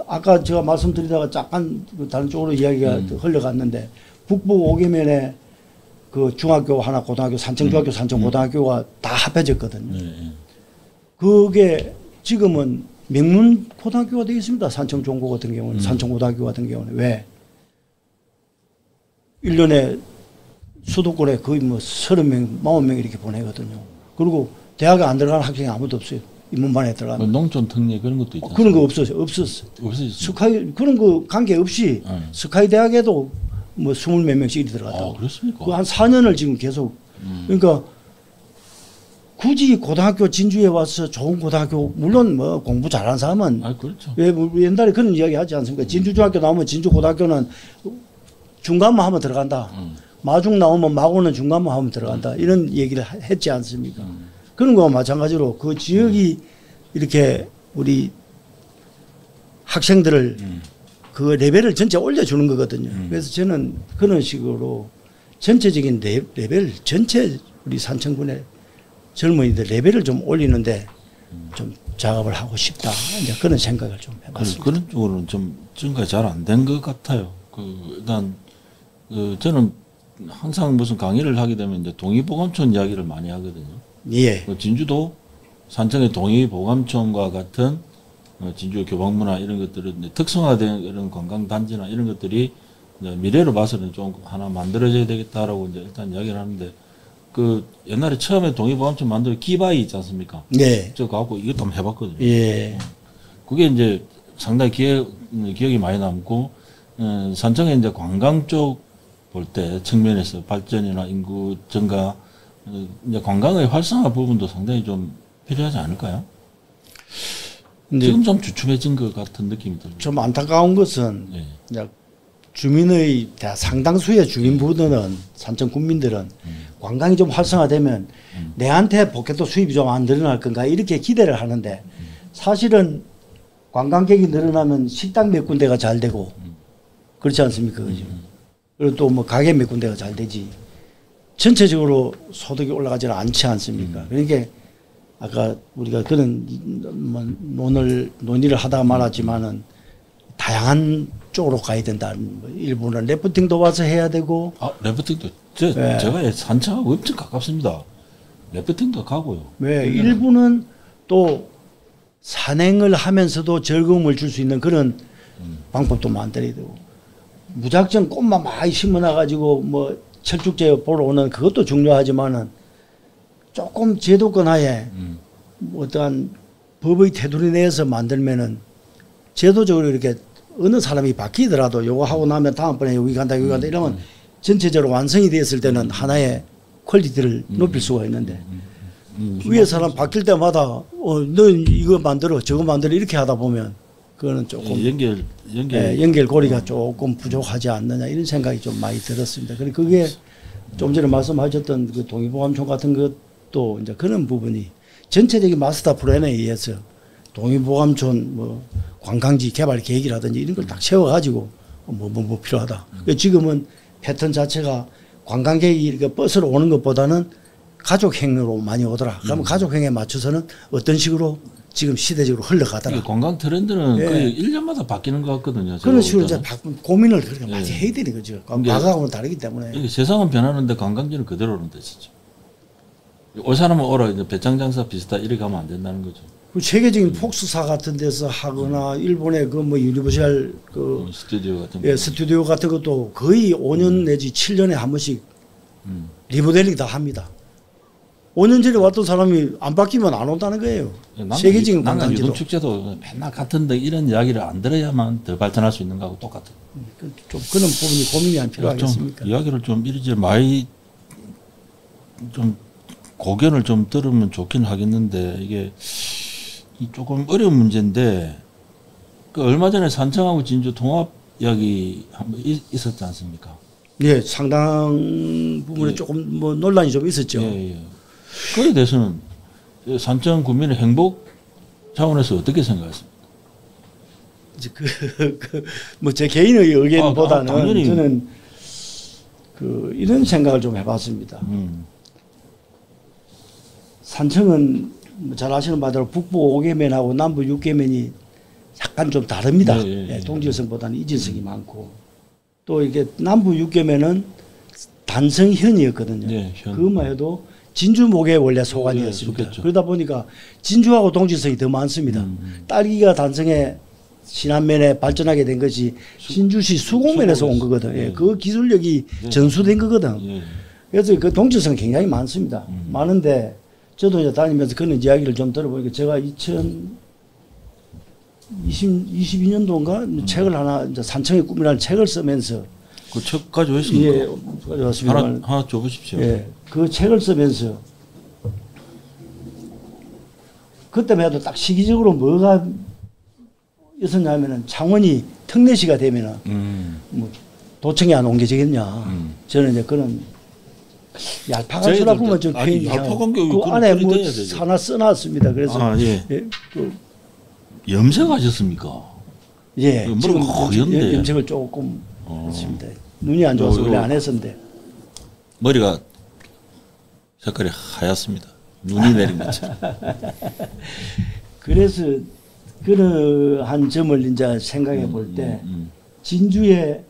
S2: 아까 제가 말씀드리다가 잠깐 다른 쪽으로 이야기가 흘러갔는데 북부 5개면에 그 중학교 하나 고등학교 산청중학교 산청고등학교가 다 합해졌거든요. 그게 지금은 명문 고등학교가 되어 있습니다. 산청종고 같은 경우는 산청고등학교 같은 경우는 왜 1년에 수도권에 거의 뭐 30명, 40명 이렇게 보내거든요. 그리고 대학에 안 들어가는 학생이 아무도 없어요. 인문반에 들어가는.
S1: 농촌 특례 그런 것도 있죠.
S2: 그런 거 없었어요. 스카이 그런 거 관계 없이 스카이 대학에도 뭐 20몇 명씩 들어갔다고.
S1: 그렇습니까?
S2: 그 한 4년을 지금 계속 그러니까 굳이 고등학교 진주에 와서 좋은 고등학교 물론 뭐 공부 잘하는 사람은
S1: 그렇죠.
S2: 왜 옛날에 그런 이야기 하지 않습니까? 진주중학교 나오면 진주고등학교는 중간만 하면 들어간다. 마중 나오면 마고는 중간만 하면 들어간다. 이런 얘기를 했지 않습니까? 그런 거와 마찬가지로 그 지역이 이렇게 우리 학생들을 그 레벨을 전체 올려주는 거거든요. 그래서 저는 그런 식으로 전체적인 레벨 전체 우리 산청군의 젊은이들 레벨을 좀 올리는데 좀 작업을 하고 싶다. 이제 그런 생각을 좀 해봤습니다.
S1: 그런 쪽으로는 좀 지금까지 잘 안 된 것 같아요. 일단 저는 항상 무슨 강의를 하게 되면 이제 동의보감촌 이야기를 많이 하거든요.
S2: 예.
S1: 진주도 산청의 동의보감촌과 같은 진주 교방문화 이런 것들은 특성화된 이런 관광단지나 이런 것들이 미래로 봐서는 좀 하나 만들어져야 되겠다라고 이제 일단 이야기를 하는데 그 옛날에 처음에 동의보감촌 만들 기바이 있지 않습니까?
S2: 네.
S1: 저 갖고 이것도 한번 해봤거든요.
S2: 예.
S1: 그게 이제 상당히 기억이 많이 남고 산청의 이제 관광 쪽 볼 때 측면에서 발전이나 인구 증가 이제 관광의 활성화 부분도 상당히 좀 필요하지 않을까요? 지금 좀 주춤해진 것 같은 느낌이 들어요.
S2: 좀 안타까운 것은 이제 주민의 상당수의 주민분들은 산청 군민들은 관광이 좀 활성화되면 내한테 포켓도 수입이 좀 안 늘어날 건가 이렇게 기대를 하는데 사실은 관광객이 늘어나면 식당 몇 군데가 잘 되고 그렇지 않습니까? 그죠? 그리고 또 뭐 가게 몇 군데가 잘 되지 전체적으로 소득이 올라가지는 않지 않습니까? 그러니까 아까 우리가 그런 뭐 논의를 하다가 말았지만은 다양한 쪽으로 가야 된다. 일부는 래프팅도 와서 해야 되고.
S1: 래프팅도 제가 산청하고 엄청 가깝습니다. 래프팅도 가고요.
S2: 네, 일부는 또 산행을 하면서도 즐거움을 줄 수 있는 그런 방법도 만들어야 되고. 무작정 꽃만 많이 심어놔가지고 뭐 철쭉제 보러 오는 그것도 중요하지만은 조금 제도권 하에 어떠한 법의 테두리 내에서 만들면은 제도적으로 이렇게 어느 사람이 바뀌더라도 요거 하고 나면 다음번에 여기 간다 이러면 전체적으로 완성이 되었을 때는 하나의 퀄리티를 높일 수가 있는데 위에 사람 바뀔 때마다 너 이거 만들어 저거 만들어 이렇게 하다 보면 그거는 조금 연결고리가 조금 부족하지 않느냐 이런 생각이 좀 많이 들었습니다. 그리고 그게 좀 전에 말씀하셨던 그 동의보감촌 같은 것도 이제 그런 부분이 전체적인 마스터 플랜에 의해서 동의보감촌 뭐 관광지 개발 계획이라든지 이런 걸 딱 세워가지고 뭐 필요하다. 지금은 패턴 자체가 관광객이 이렇게 버스로 오는 것보다는 가족행으로 많이 오더라. 그러면 가족행에 맞춰서는 어떤 식으로 지금 시대적으로 흘러가더라.
S1: 관광 트렌드는 거의 1년마다 바뀌는 것 같거든요.
S2: 그런 식으로 이제 고민을 그렇게 많이 해야 되는 거죠. 과거하고는 다르기 때문에.
S1: 세상은 변하는데 관광지는 그대로는 되시죠. 올 사람은 오라 이제 배짱 장사 비슷하 이렇게 가면 안 된다는 거죠.
S2: 그 세계적인 폭스사 같은 데서 하거나 일본의 그 뭐 유니버셜 그 스튜디오 같은 것도 거의 5년 내지 7년에 한 번씩 리모델링 다 합니다. 5년 전에 왔던 사람이 안 바뀌면 안 온다는 거예요. 세계적인 관광지도.
S1: 유동축제도 맨날 같은데 이런 이야기를 안 들어야만 더 발전할 수 있는 거하고 똑같아요.
S2: 좀 그런 부분이 고민이 안 필요하겠습니까?
S1: 이야기를 좀 이리저리 많이 좀 고견을 좀 들으면 좋긴 하겠는데 이게 조금 어려운 문제인데 그 얼마 전에 산청하고 진주 통합 이야기 한번 있었지 않습니까?
S2: 예, 상당 부분에 조금 뭐 논란이 좀 있었죠.
S1: 그에 대해서는 산청 구민의 행복 차원에서 어떻게 생각하십니까?
S2: 이제 뭐 제 개인의 의견보다는 저는 그 이런 생각을 좀 해봤습니다. 산청은 잘 아시는 바대로 북부 5계면하고 남부 6계면이 약간 좀 다릅니다. 동질성보다는 이질성이 많고 또 이게 남부 6계면은 단성현이었거든요. 그것만 해도 진주 목의 원래 소관이었습니다. 그러다 보니까 진주하고 동질성이 더 많습니다. 딸기가 단성에 신안면에 발전하게 된 것이 진주시 수공면에서 온 거거든. 그 기술력이 전수된 거거든. 그래서 그 동질성 굉장히 많습니다. 많은데 저도 이제 다니면서 그런 이야기를 좀 들어보니까 제가 2022년도인가 책을 하나 이제 산청의 꿈이라는 책을 쓰면서
S1: 그 책 가져오셨습니까?
S2: 가져왔습니다.
S1: 하나 줘보십시오.
S2: 그 책을 쓰면서 그때만 해도 딱 시기적으로 뭐가 있었냐면은 창원이 특례시가 되면은 뭐 도청이 안 옮겨지겠냐. 저는 이제 그런 얄팍한 소라 보면 좀 표현이 그 안에 뭐 하나 써놨습니다. 그래서
S1: 예.
S2: 그
S1: 염색하셨습니까?
S2: 예,
S1: 지금 허연데
S2: 염색을 조금 했습니다. 눈이 안 좋아서 원래 안 했었는데
S1: 머리가 색깔이 하얗습니다. 눈이 내린 것처럼.
S2: 그래서 그러한 점을 이제 생각해 볼 때 진주에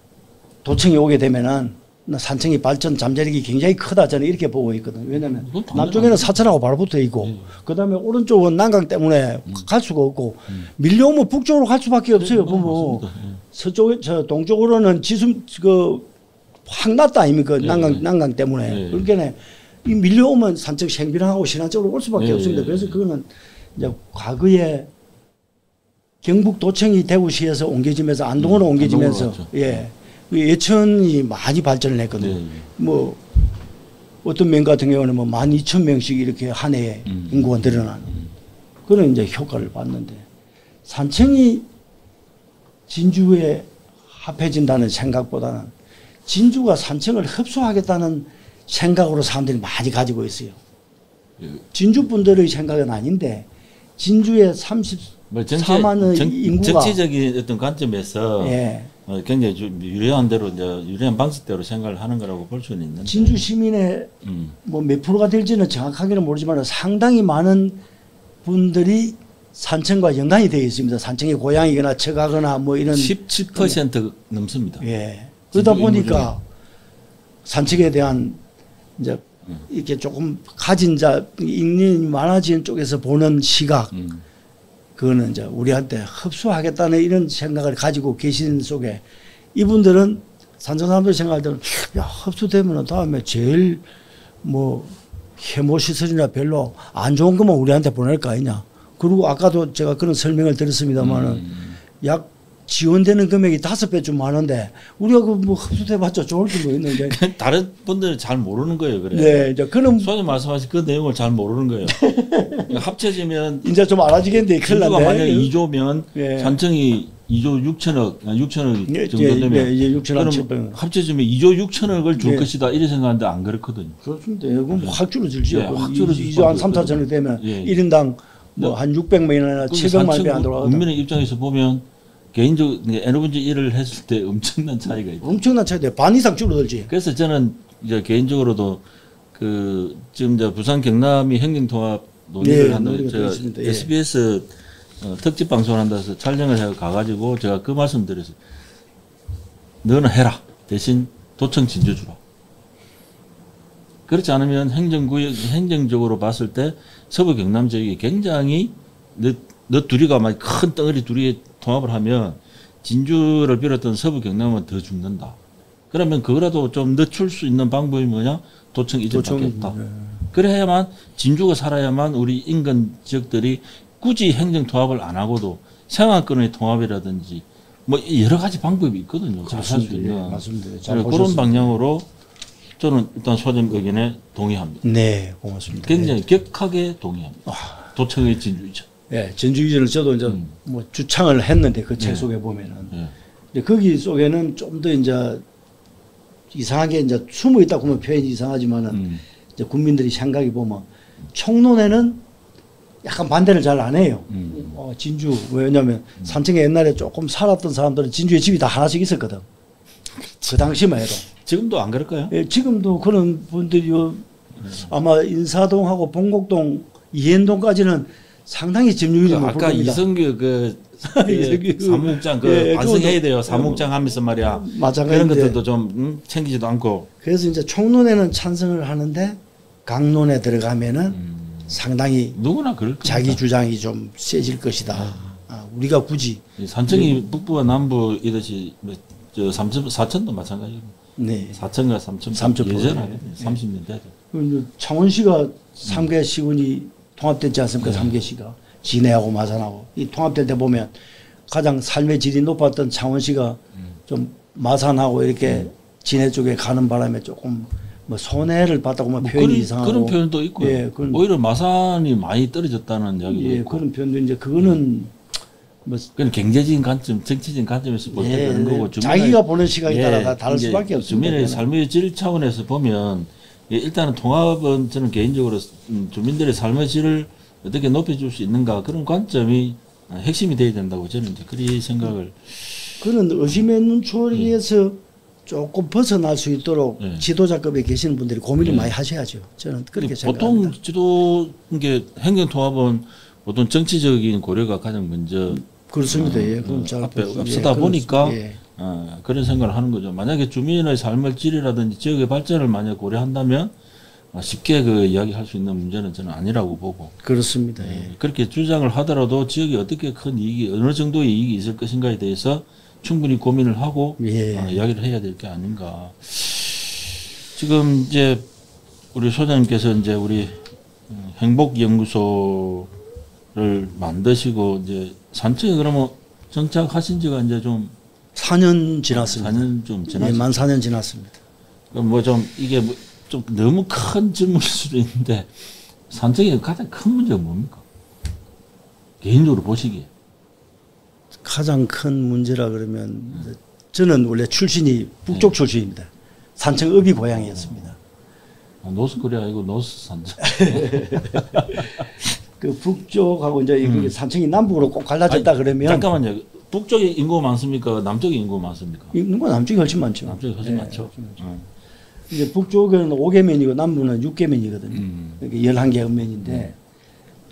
S2: 도청이 오게 되면은 산청이 발전 잠재력이 굉장히 크다 저는 이렇게 보고 있거든요. 왜냐하면 남쪽에는 사천하고 바로 붙어 있고 그다음에 오른쪽은 난강 때문에 갈 수가 없고 밀려오면 북쪽으로 갈 수밖에 없어요. 보면 서쪽 저 동쪽으로는 지순 확 났다 아닙니까? 난강 때문에. 그러니까 이 밀려오면 산청 생비랑하고 신안 쪽으로 올 수밖에 없습니다. 그래서 그거는 이제 과거에 경북 도청이 대구시에서 옮겨지면서 안동으로 옮겨지면서 예천이 많이 발전을 했거든요. 뭐 어떤 면 같은 경우는 뭐 12,000명씩 이렇게 한 해에 인구가 늘어나는 그런 이제 효과를 봤는데 산청이 진주에 합해진다는 생각보다는 진주가 산청을 흡수하겠다는 생각으로 사람들이 많이 가지고 있어요. 진주 분들의 생각은 아닌데 진주의 34만의 인구가
S1: 정치적인 어떤 관점에서 굉장히 좀 유리한 대로 이제 유리한 방식대로 생각을 하는 거라고 볼 수는 있는데
S2: 진주 시민의 뭐 몇 프로가 될지는 정확하게는 모르지만 상당히 많은 분들이 산청과 연관이 되어 있습니다. 산청이 고향이거나 처가거나 뭐 이런
S1: 17% 넘습니다.
S2: 예. 그러다 보니까 산청에 대한 이제 이렇게 조금 가진 자 인연이 많아진 쪽에서 보는 시각 그거는 이제 우리한테 흡수하겠다는 이런 생각을 가지고 계신 속에 이분들은 산청 사람들 생각할 때는 야 흡수되면 다음에 제일 뭐 해모 시설이나 별로 안 좋은 것만 우리한테 보낼 거 아니냐. 그리고 아까도 제가 그런 설명을 드렸습니다만은 약 지원되는 금액이 5배쯤 많은데 우리가 그 뭐 흡수돼봤자 좋을 게 뭐 있는데
S1: 다른 분들은 잘 모르는 거예요. 그래.
S2: 네, 이제 그런
S1: 소장님 말씀하신 그 내용을 잘 모르는 거예요. 합쳐지면
S2: 이제 좀 알아지겠는데 큰일 났네.
S1: 만약 2조면 산청이 2조 6천억 정도 되면
S2: 이제 6천억
S1: 그럼 합쳐지면 2조 6천억을 줄 것이다 이렇게 생각하는데 안 그렇거든요.
S2: 그렇습니다. 그럼 확 줄어들죠.
S1: 확 줄어들
S2: 2조 한 3, 4천억 되면 1인당 뭐 한 600만 원이나 700만 원이 안 들어가거든.
S1: 국민의 입장에서 보면 개인적으로 에너지 일을 했을 때 엄청난 차이가 있죠.
S2: 엄청난 차이다. 반 이상 줄어들지.
S1: 그래서 저는 이제 개인적으로도 그 지금 이제 부산 경남이 행정통합 논의를 한다고 제가 SBS 특집 방송을 한다 해서 촬영을 해 가가지고 제가 그 말씀 드렸어요. 너는 해라. 대신 도청 진주 주라. 그렇지 않으면 행정적으로 봤을 때 서부 경남 지역이 굉장히 너 둘이가 막 큰 덩어리 둘이 통합을 하면 진주를 비롯한 서부 경남은 더 죽는다. 그러면 그거라도 좀 늦출 수 있는 방법이 뭐냐? 도청 이전밖에 없다. 그래야만 진주가 살아야만 우리 인근 지역들이 굳이 행정 통합을 안 하고도 생활권의 통합이라든지 뭐 여러 가지 방법이 있거든요. 할 수 있는.
S2: 맞습니다.
S1: 그런 방향으로 저는 일단 소장님 의견에 동의합니다.
S2: 네, 고맙습니다.
S1: 굉장히 격하게 동의합니다. 도청의 진주 이전.
S2: 네, 진주 이전을 저도 이제 뭐 주창을 했는데 그 책 속에 보면은 근데 거기 속에는 좀 더 이제 이상하게 이제 숨어 있다 보면 표현이 이상하지만은 이제 국민들이 생각이 보면 총론에는 약간 반대를 잘 안 해요. 진주 왜냐하면 산청에 옛날에 조금 살았던 사람들은 진주에 집이 다 하나씩 있었거든. 그 당시만 해도.
S1: 지금도 안 그럴까요?
S2: 예, 지금도 그런 분들이 아마 인사동하고 봉곡동, 이현동까지는 상당히 점유율이 높을
S1: 아까
S2: 겁니다.
S1: 이성규 사무국장 반성해야 돼요. 사무국장 하면서 말이야. 그런 것들도 좀 챙기지도 않고.
S2: 그래서 이제 총론에는 찬성을 하는데 강론에 들어가면은 상당히
S1: 누구나 그럴
S2: 자기 겁니다. 주장이 좀 세질 것이다. 우리가 굳이
S1: 산청이 북부와 남부 이듯이 저 사천도 마찬가지고.
S2: 네.
S1: 4천과 3천 예전에 30년 되죠.
S2: 창원시가 3개 시군이 통합됐지 않습니까? 3개 시가 진해하고 마산하고 이 통합될 때 보면 가장 삶의 질이 높았던 창원시가 좀 마산하고 이렇게 진해 쪽에 가는 바람에 조금 뭐 손해를 봤다고 뭐 표현이 이상하고
S1: 그런 표현도 있고요. 예, 오히려 마산이 많이 떨어졌다는 이야기도
S2: 예,
S1: 있고.
S2: 그런 표현도 이제 그거는
S1: 뭐 그건 경제적인 관점, 정치적인 관점에서 볼 때 그런 거고
S2: 자기가 보는 시각에 따라 다를 수밖에 없습니다.
S1: 주민의 삶의 질 차원에서 보면 일단은 통합은 저는 개인적으로 주민들의 삶의 질을 어떻게 높여줄 수 있는가 그런 관점이 핵심이 돼야 된다고 저는 이제 그리 생각을.
S2: 그런 의심의 눈초리에서 조금 벗어날 수 있도록 지도자급에 계시는 분들이 고민을 많이 하셔야죠. 저는 그렇게 생각합니다.
S1: 보통 지도 게 행정통합은 보통 정치적인 고려가 가장 먼저
S2: 그렇습니다. 예, 그럼
S1: 앞서다 보니까 그런 생각을 하는 거죠. 만약에 주민의 삶의 질이라든지 지역의 발전을 만약 고려한다면 쉽게 그 이야기할 수 있는 문제는 저는 아니라고 보고.
S2: 그렇습니다. 예.
S1: 그렇게 주장을 하더라도 지역에 어떻게 큰 이익이 어느 정도의 이익이 있을 것인가에 대해서 충분히 고민을 하고 이야기를 해야 될 게 아닌가. 지금 이제 우리 소장님께서 이제 우리 행복연구소를 만드시고 이제 산청에 그러면 정착하신 지가 이제 좀
S2: 4년 지났습니다.
S1: 4년 좀 지났습니다.
S2: 네, 만 4년 지났습니다.
S1: 그럼 뭐 좀 이게 뭐 좀 너무 큰 질문일 수도 있는데 산청의 가장 큰 문제가 뭡니까? 개인적으로 보시기에.
S2: 가장 큰 문제라 그러면 저는 원래 출신이 북쪽 출신입니다. 산청읍이 고향이었습니다.
S1: 노스코리아 아니고 노스 산청.
S2: 그 북쪽하고 이제 산청이 남북으로 꼭 갈라졌다 그러면
S1: 잠깐만요. 북쪽에 인구 많습니까? 남쪽에 인구 많습니까?
S2: 인구가 남쪽이 훨씬 많죠.
S1: 남쪽이 훨씬 많죠.
S2: 이제 북쪽에는 5개면이고 남부는 6개면이거든요. 그러니까 11개 읍면인데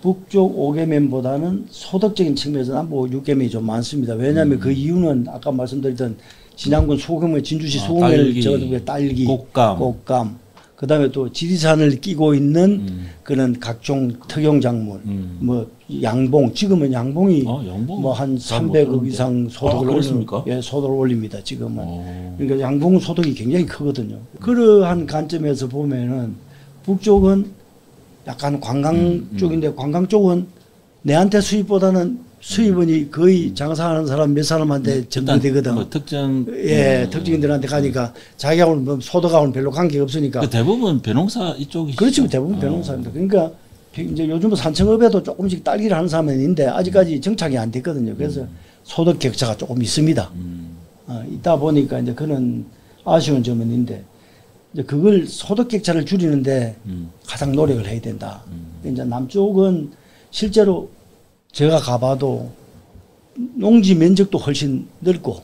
S2: 북쪽 5개면보다는 소득적인 측면에서 남부 6개면이 좀 많습니다. 왜냐하면 그 이유는 아까 말씀드렸던 진양군 소금을 진주시 소금을 저거 딸기, 꽃감, 그다음에 또 지리산을 끼고 있는 그런 각종 특용작물, 뭐 양봉, 지금은 양봉이 뭐 한 300억 이상 소득을 올립니까? 예, 소득을 올립니다. 지금은. 그러니까 양봉 소득이 굉장히 크거든요. 그러한 관점에서 보면은 북쪽은 약간 관광 쪽인데 관광 쪽은 내한테 수입보다는 수입원이 거의 장사하는 사람 몇 사람한테 전부되거든.
S1: 뭐 특정
S2: 특정인들한테 가니까 자기하고는 뭐 소득하고는 별로 관계가 없으니까.
S1: 그 대부분 벼농사 이쪽이죠.
S2: 그렇죠. 대부분 벼농사입니다. 그러니까 이제 요즘은 산청읍에도 조금씩 딸기를 하는 사람은 있는데 아직까지 정착이 안 됐거든요. 그래서 소득 격차가 조금 있습니다. 있다 보니까 이제 그런 아쉬운 점은 있는데 이제 그걸 소득 격차를 줄이는데 가장 노력을 해야 된다. 이제 남쪽은 실제로 제가 가봐도 농지 면적도 훨씬 넓고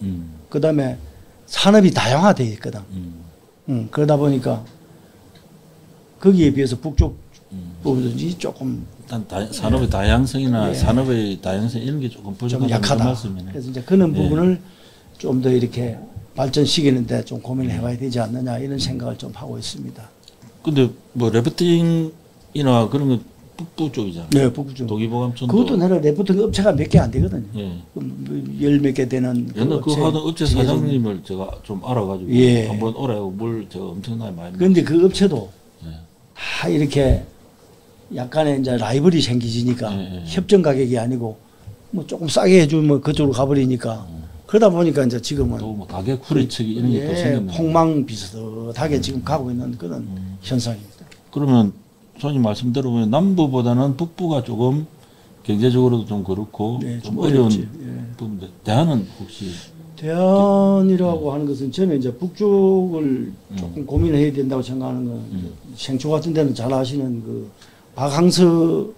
S2: 그다음에 산업이 다양화되어 있거든. 그러다 보니까 거기에 비해서 북쪽 부분이 조금
S1: 일단 산업의 다양성이나 산업의 다양성 이런 게 조금 부족하다는
S2: 약하다.
S1: 말씀이네.
S2: 그래서 이제 그런 부분을 좀 더 이렇게 발전시키는데 좀 고민을 해봐야 되지 않느냐 이런 생각을 좀 하고 있습니다.
S1: 근데 뭐 레프팅이나 그런 거 북부 쪽이잖아요.
S2: 네, 북부 쪽.
S1: 도기보감촌도.
S2: 그것도 내가 레프팅 업체가 몇 개 안 되거든요. 열 몇 개 되는.
S1: 옛날 그 하던 업체 사장님을 제가 좀 알아가지고 한번 오라고 뭘 제가 엄청나게 많이.
S2: 그런데 그 업체도 다 이렇게 약간의 이제 라이벌이 생기지니까 협정 가격이 아니고 뭐 조금 싸게 해주면 그쪽으로 가버리니까 그러다 보니까 이제 지금은
S1: 또 뭐 가격 후리치기 이런 게 또 생겼네.
S2: 폭망 비슷하게 지금 가고 있는 그런 현상입니다.
S1: 그러면 소장님 말씀 들어보면 남부보다는 북부가 조금 경제적으로도 좀 그렇고 좀 어려운 부분인데 대안은 혹시?
S2: 대안이라고 하는 것은 저는 이제 북쪽을 조금 고민해야 된다고 생각하는 건 생초 같은 데는 잘 아시는 그 박항서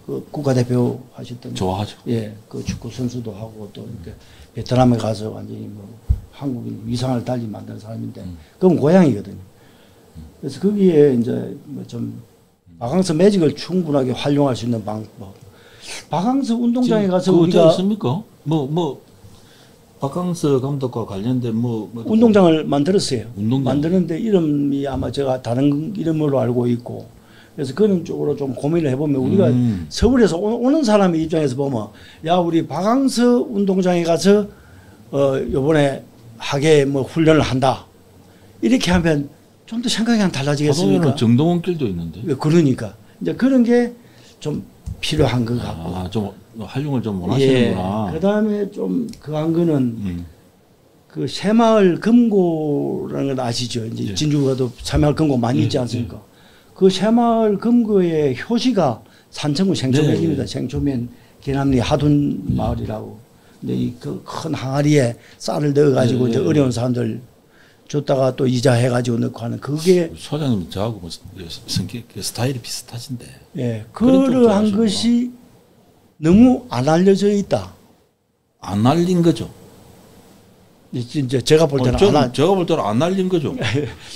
S2: 그 국가대표 하셨던
S1: 좋아하죠.
S2: 그 축구 선수도 하고 또 이렇게 베트남에 가서 완전히 뭐 한국인 위상을 달리 만든 사람인데 그건 고향이거든요. 그래서 거기에 이제 뭐 좀 박항서 매직을 충분하게 활용할 수 있는 방법. 박항서 운동장에 가서 우리가
S1: 있습니까? 뭐 박항서 감독과 관련된 뭐
S2: 운동장을 만들었어요. 만드는데 이름이 아마 제가 다른 이름으로 알고 있고 그래서 그런 쪽으로 좀 고민을 해보면 우리가 서울에서 오는 사람의 입장에서 보면 야 우리 박항서 운동장에 가서 요번에 하계 뭐 훈련을 한다 이렇게 하면 좀 더 생각이 안 달라지겠습니까?
S1: 정동원 길도 있는데.
S2: 그러니까 이제 그런 게 좀 필요한 것 같고.
S1: 좀 활용을 좀 원하시는구나.
S2: 그다음에 좀 그 한 거는 그 새마을 금고라는 걸 아시죠? 이제
S1: 예.
S2: 진주가도 새마을 금고 많이 있지 않습니까? 그 새마을 금고의 효시가 산청구 생초면입니다. 생초면 개남리 하둔 마을이라고. 근데 이 그 큰 항아리에 쌀을 넣어가지고 이제 어려운 사람들 줬다가 또 이자 해가지고 넣고 하는 그게
S1: 소장님 저하고 뭐 성격 스타일이 비슷하신데.
S2: 예 그러한 것이 너무 안 알려져 있다.
S1: 안 알린 거죠.
S2: 이제 제가 볼 때는
S1: 제가 볼 때는 안 알린 거죠.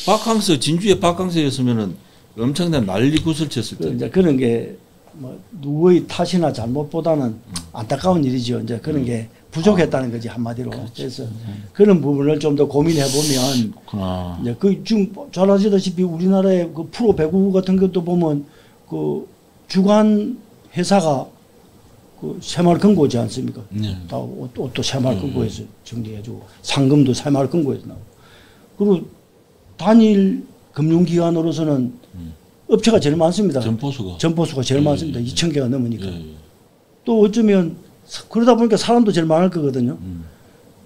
S1: 박항서 진주에 박항서였으면은 엄청난 난리 구슬 쳤을 때.
S2: 이제 그런 게 뭐 누구의 탓이나 잘못보다는 안타까운 일이죠. 이제 그런 게 부족했다는 거지 한마디로. 그래서 그런 부분을 좀 더 고민해 보면 이제 그 지금 잘 아시다시피 우리나라의 그 프로 배구 같은 것도 보면 그 주간 회사가 그 새마을 금고지 않습니까?
S1: 네.
S2: 다 옷도 새마을 금고에서 정리해주고 상금도 새마을 금고에서 나오고 그리고 단일 금융기관으로서는 업체가 제일 많습니다. 점포수가 제일 많습니다. 2,000개가 넘으니까. 또 어쩌면 그러다 보니까 사람도 제일 많을 거거든요.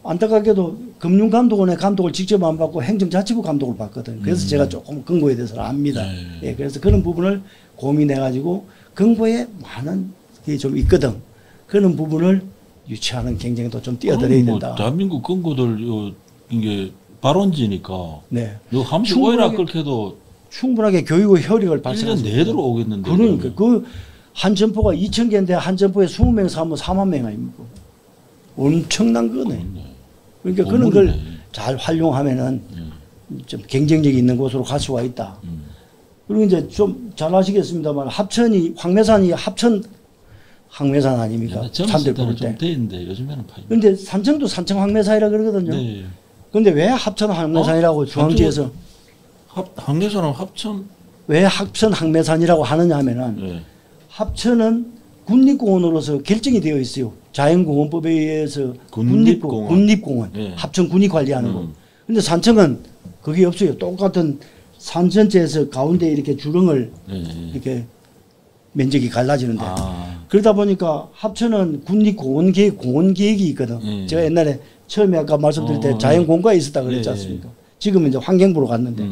S2: 안타깝게도 금융감독원의 감독을 직접 안 받고 행정자치부 감독을 받거든요. 그래서 제가 조금 금고에 대해서는 압니다. 예, 그래서 그런 부분을 고민해가지고 금고에 많은 게 좀 있거든. 그런 부분을 유치하는 경쟁도 좀 뛰어들어야 된다.
S1: 뭐 대한민국 금고들 이게 발원지니까.
S2: 네.
S1: 함수 오해라 끓게도
S2: 충분하게 교육의 효력을 발생해서
S1: 1년 내도록 오겠는데.
S2: 그러니까 그 한 점포가 2,000개인데 한 점포에 20명 사면 4만 명 아닙니까? 엄청난 거네. 그러니까 그런 걸 잘 활용하면은 좀 경쟁력이 있는 곳으로 갈 수가 있다. 그리고 이제 좀 잘 아시겠습니다만 합천이 황매산이 합천 황매산 아닙니까? 산들 부를 때.
S1: 되는데 요즘에는 파이.
S2: 근데 산청도 산청 황매산이라 그러거든요.
S1: 네.
S2: 근데 왜 합천 황매산이라고 중앙지에서
S1: 황매산은 합천
S2: 왜 합천 황매산이라고 하느냐 하면은 합천은 국립공원으로서 결정이 되어 있어요. 자연공원법에 의해서 국립공원
S1: 네.
S2: 합천 군이 관리하는 거. 근데 산청은 그게 없어요. 똑같은 산 전체에서 가운데 이렇게 주렁을 이렇게 면적이 갈라지는데 그러다 보니까 합천은 국립공원계획 공원계획이 있거든. 제가 옛날에 처음에 아까 말씀드릴 때 자연공과에 있었다 그랬지 않습니까? 지금은 이제 환경부로 갔는데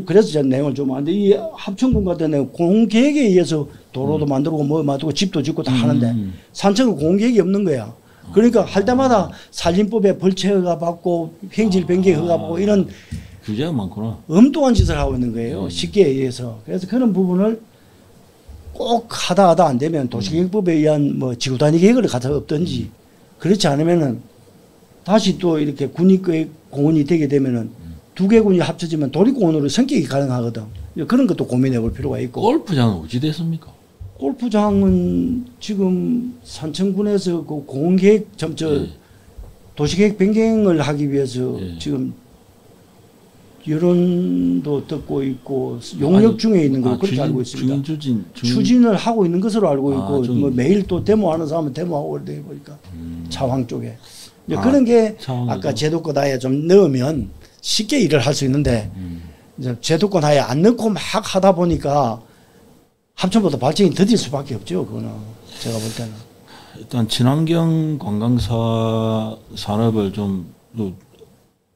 S2: 그래서 제가 내용을 좀 하는데 이 합천군 같은 경우는 공계획에 의해서 도로도 만들고 뭐 만들고 집도 짓고 다 하는데 산청은 공계획이 없는 거야. 그러니까 할 때마다 산림법에 벌채 허가 받고 횡질 변경 허가 받고 이런
S1: 규제가 많구나.
S2: 엉뚱한 짓을 하고 있는 거예요. 쉽게 의해서. 그래서 그런 부분을 꼭 하다 안 되면 도시계획법에 의한 뭐 지구단위 계획을 갖다 없든지 그렇지 않으면은 다시 또 이렇게 군립공원이 되게 되면은 두 개 군이 합쳐지면 도립공원으로 성격이 가능하거든. 그런 것도 고민해 볼 필요가 있고.
S1: 골프장은 어찌 됐습니까?
S2: 골프장은 지금 산청군에서 그 공원계획 도시계획 변경을 하기 위해서 지금 여론도 듣고 있고 용역 중에 있는 거 그렇게 알고 있습니다. 추진을 하고 있는 것으로 알고 있고 뭐 매일 또 데모하는 사람은 데모하고 그러다 보니까 차황 쪽에 그런 게 아까 제도권 하에 좀 넣으면 쉽게 일을 할 수 있는데 이제 제도권 하에 안 넣고 막 하다 보니까 합천보다 발전이 더딜 수밖에 없죠. 그거는 제가 볼 때는.
S1: 일단 친환경 관광사 산업을 좀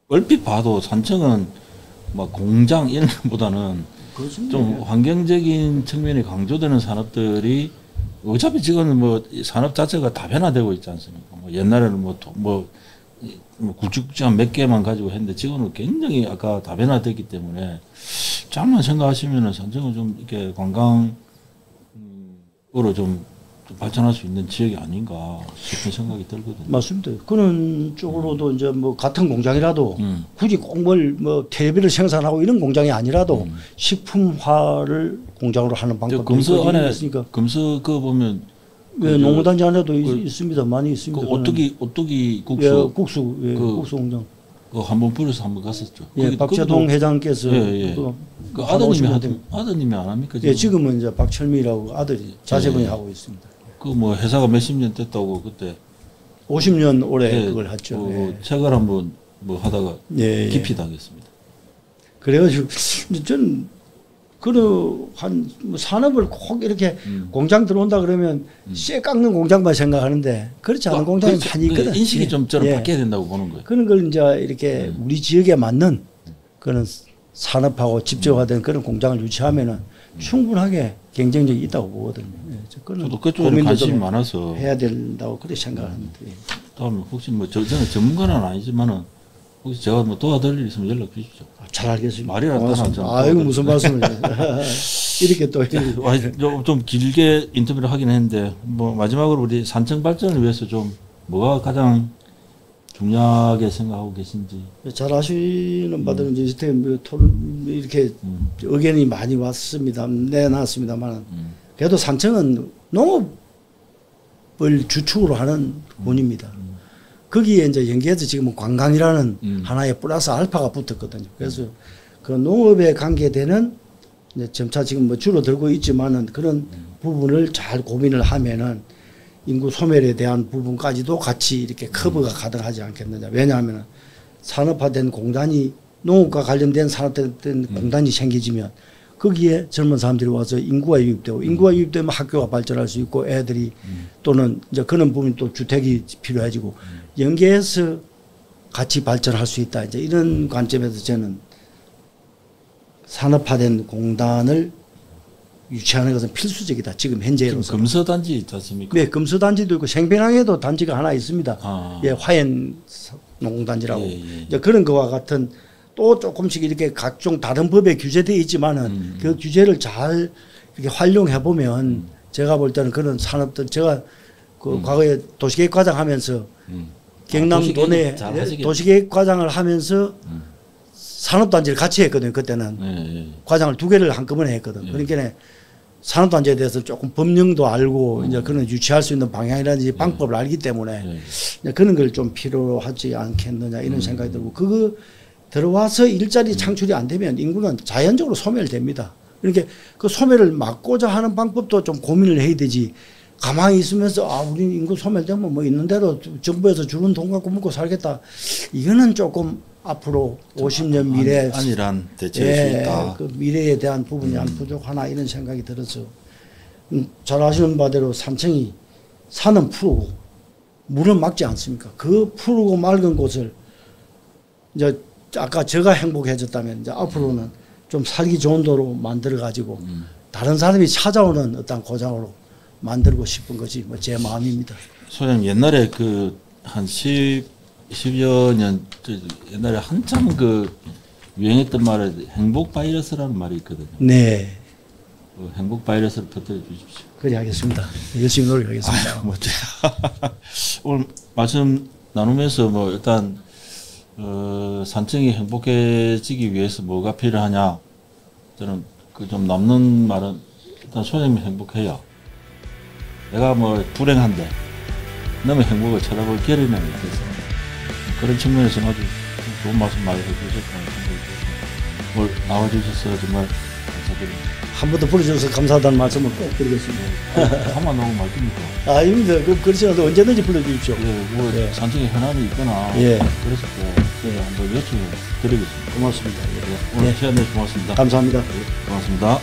S1: 얼핏 봐도 산청은 막 공장 이런 것보다는 좀 환경적인 측면이 강조되는 산업들이 어차피 지금은 뭐 산업 자체가 다변화되고 있지 않습니까? 뭐 옛날에는 뭐 굵직굵직한 몇 개만 가지고 했는데 지금은 굉장히 아까 다변화됐기 때문에 잠만 생각하시면은 산청은 좀 이렇게 관광으로 좀 발전할 수 있는 지역이 아닌가 싶은 생각이 들거든요.
S2: 맞습니다. 그런 쪽으로도 이제 뭐 같은 공장이라도 굳이 꼭 뭐 텔레비를 생산하고 이런 공장이 아니라도 식품화를 공장으로 하는 방법도 있으니까.
S1: 금서 그거 보면
S2: 예, 농구단지 안에도 있습니다. 많이 있습니다.
S1: 그 오뚜기 국수.
S2: 예, 국수 공장.
S1: 그거 한번 뿌려서 한번 갔었죠.
S2: 예, 박재동 회장께서
S1: 그 아드님이 안 합니까? 지금?
S2: 예, 지금은 이제 박철미라고 아들이 자제분이 하고 있습니다.
S1: 그 뭐 회사가 몇십 년 됐다고 그때
S2: 50년 올해 그걸 했죠.
S1: 책을 한번 뭐 하다가 깊이 당했습니다.
S2: 그래가지고 저는 한 산업을 꼭 이렇게 공장 들어온다 그러면 쇠 깎는 공장만 생각하는데 그렇지 않은 공장이 많이 있거든.
S1: 인식이 좀 저는 바뀌어야 된다고 보는 거예요.
S2: 그런 걸 이제 이렇게 우리 지역에 맞는 그런 산업하고 집적화된 그런 공장을 유치하면은 충분하게 경쟁력이 있다고 보거든요.
S1: 저도 그쪽에 관심이 많아서
S2: 해야 된다고 그렇게 생각하는데.
S1: 다음에 혹시 뭐 저는 전문가는 아니지만은 혹시 제가 뭐 도와드릴 일 있으면 연락 주십시오.
S2: 잘 알겠습니다.
S1: 말이라도
S2: 아이고 무슨 말씀을 이렇게 또
S1: 좀 길게 인터뷰를 하긴 했는데 뭐 마지막으로 우리 산청 발전을 위해서 좀 뭐가 가장 중요하게 생각하고 계신지.
S2: 잘 아시는 바대로 이제 이렇게 의견이 많이 왔습니다. 내놨습니다만 그래도 산청은 농업을 주축으로 하는 군입니다. 거기에 이제 연계해서 지금 관광이라는 하나의 플러스 알파가 붙었거든요. 그래서 그 농업에 관계되는 이제 점차 지금 뭐 줄어들고 있지만은 그런 부분을 잘 고민을 하면은 인구 소멸에 대한 부분까지도 같이 이렇게 커버가 가능하지 않겠느냐. 왜냐하면 산업화된 공단이 농업과 관련된 산업화된 공단이 생기지면 거기에 젊은 사람들이 와서 인구가 유입되고 인구가 유입되면 학교가 발전할 수 있고 애들이 또는 이제 그런 부분이 또 주택이 필요해지고 연계해서 같이 발전할 수 있다. 이제 이런 관점에서 저는 산업화된 공단을 유치하는 것은 필수적이다. 지금 현재로서.
S1: 금서단지 있지 않습니까?
S2: 네, 금서단지도 있고 생평항에도 단지가 하나 있습니다. 예, 화hen 농단지라고. 이제 그런 것과 같은 또 조금씩 이렇게 각종 다른 법에 규제되어 있지만은 그 규제를 잘 이렇게 활용해 보면 제가 볼 때는 그런 산업들 제가 그 과거에 도시계획 과장 하면서 경남 도내 도시계획 과장을 하면서 산업단지를 같이 했거든요. 그때는 과장을 2개를 한꺼번에 했거든. 그러니까 산업단지에 대해서 조금 법령도 알고 이제 그런 유치할 수 있는 방향이라든지 방법을 알기 때문에 그런 걸 좀 필요하지 않겠느냐 이런 생각이 들고 그거 들어와서 일자리 창출이 안 되면 인구는 자연적으로 소멸됩니다. 그러니까 그 소멸을 막고자 하는 방법도 좀 고민을 해야 되지. 가만히 있으면서 우리 인구 소멸되면 뭐 있는 대로 정부에서 주는 돈 갖고 먹고 살겠다. 이거는 조금 앞으로 50년 미래
S1: 아니란 대체할 수 있다.
S2: 그 미래에 대한 부분이 안 부족하나 이런 생각이 들어서 잘 아시는 바대로 산청이 산은 푸르고 물은 맑지 않습니까? 그 푸르고 맑은 곳을 이제 아까 제가 행복해졌다면 이제 앞으로는 좀 살기 좋은 도로 만들어 가지고 다른 사람이 찾아오는 어떤 고장으로 만들고 싶은 것이 뭐 제 마음입니다.
S1: 소장님 옛날에 그 한 10여 년 옛날에 한참 그 유행했던 말에 행복 바이러스라는 말이 있거든요.
S2: 네.
S1: 그 행복 바이러스를 터뜨려 주십시오.
S2: 그래 하겠습니다. 열심히 노력하겠습니다.
S1: 멋져요. 오늘 말씀 나누면서 뭐 일단 산청이 행복해지기 위해서 뭐가 필요하냐? 저는 그 좀 남는 말은 일단 소장님이 행복해요. 내가 뭐 불행한데 너무 행복을 찾아볼 겨를이 없어서 그런 측면에서 아주 좋은 말씀 많이 해주셨다는 생각이 들었습니다. 오늘 나와주셔서 정말 감사드립니다.
S2: 한 번 더 불러주셔서 감사하다는 말씀을 꼭 드리겠습니다.
S1: 한번 너무 말씀이고.
S2: 아닙니다. 그렇지 않아도 언제든지 불러주십시오.
S1: 뭐 산청에 현안이 있거나 그래서 한번 여쭤드리겠습니다.
S2: 고맙습니다.
S1: 오늘 시간 내주셔서 고맙습니다.
S2: 감사합니다.
S1: 고맙습니다.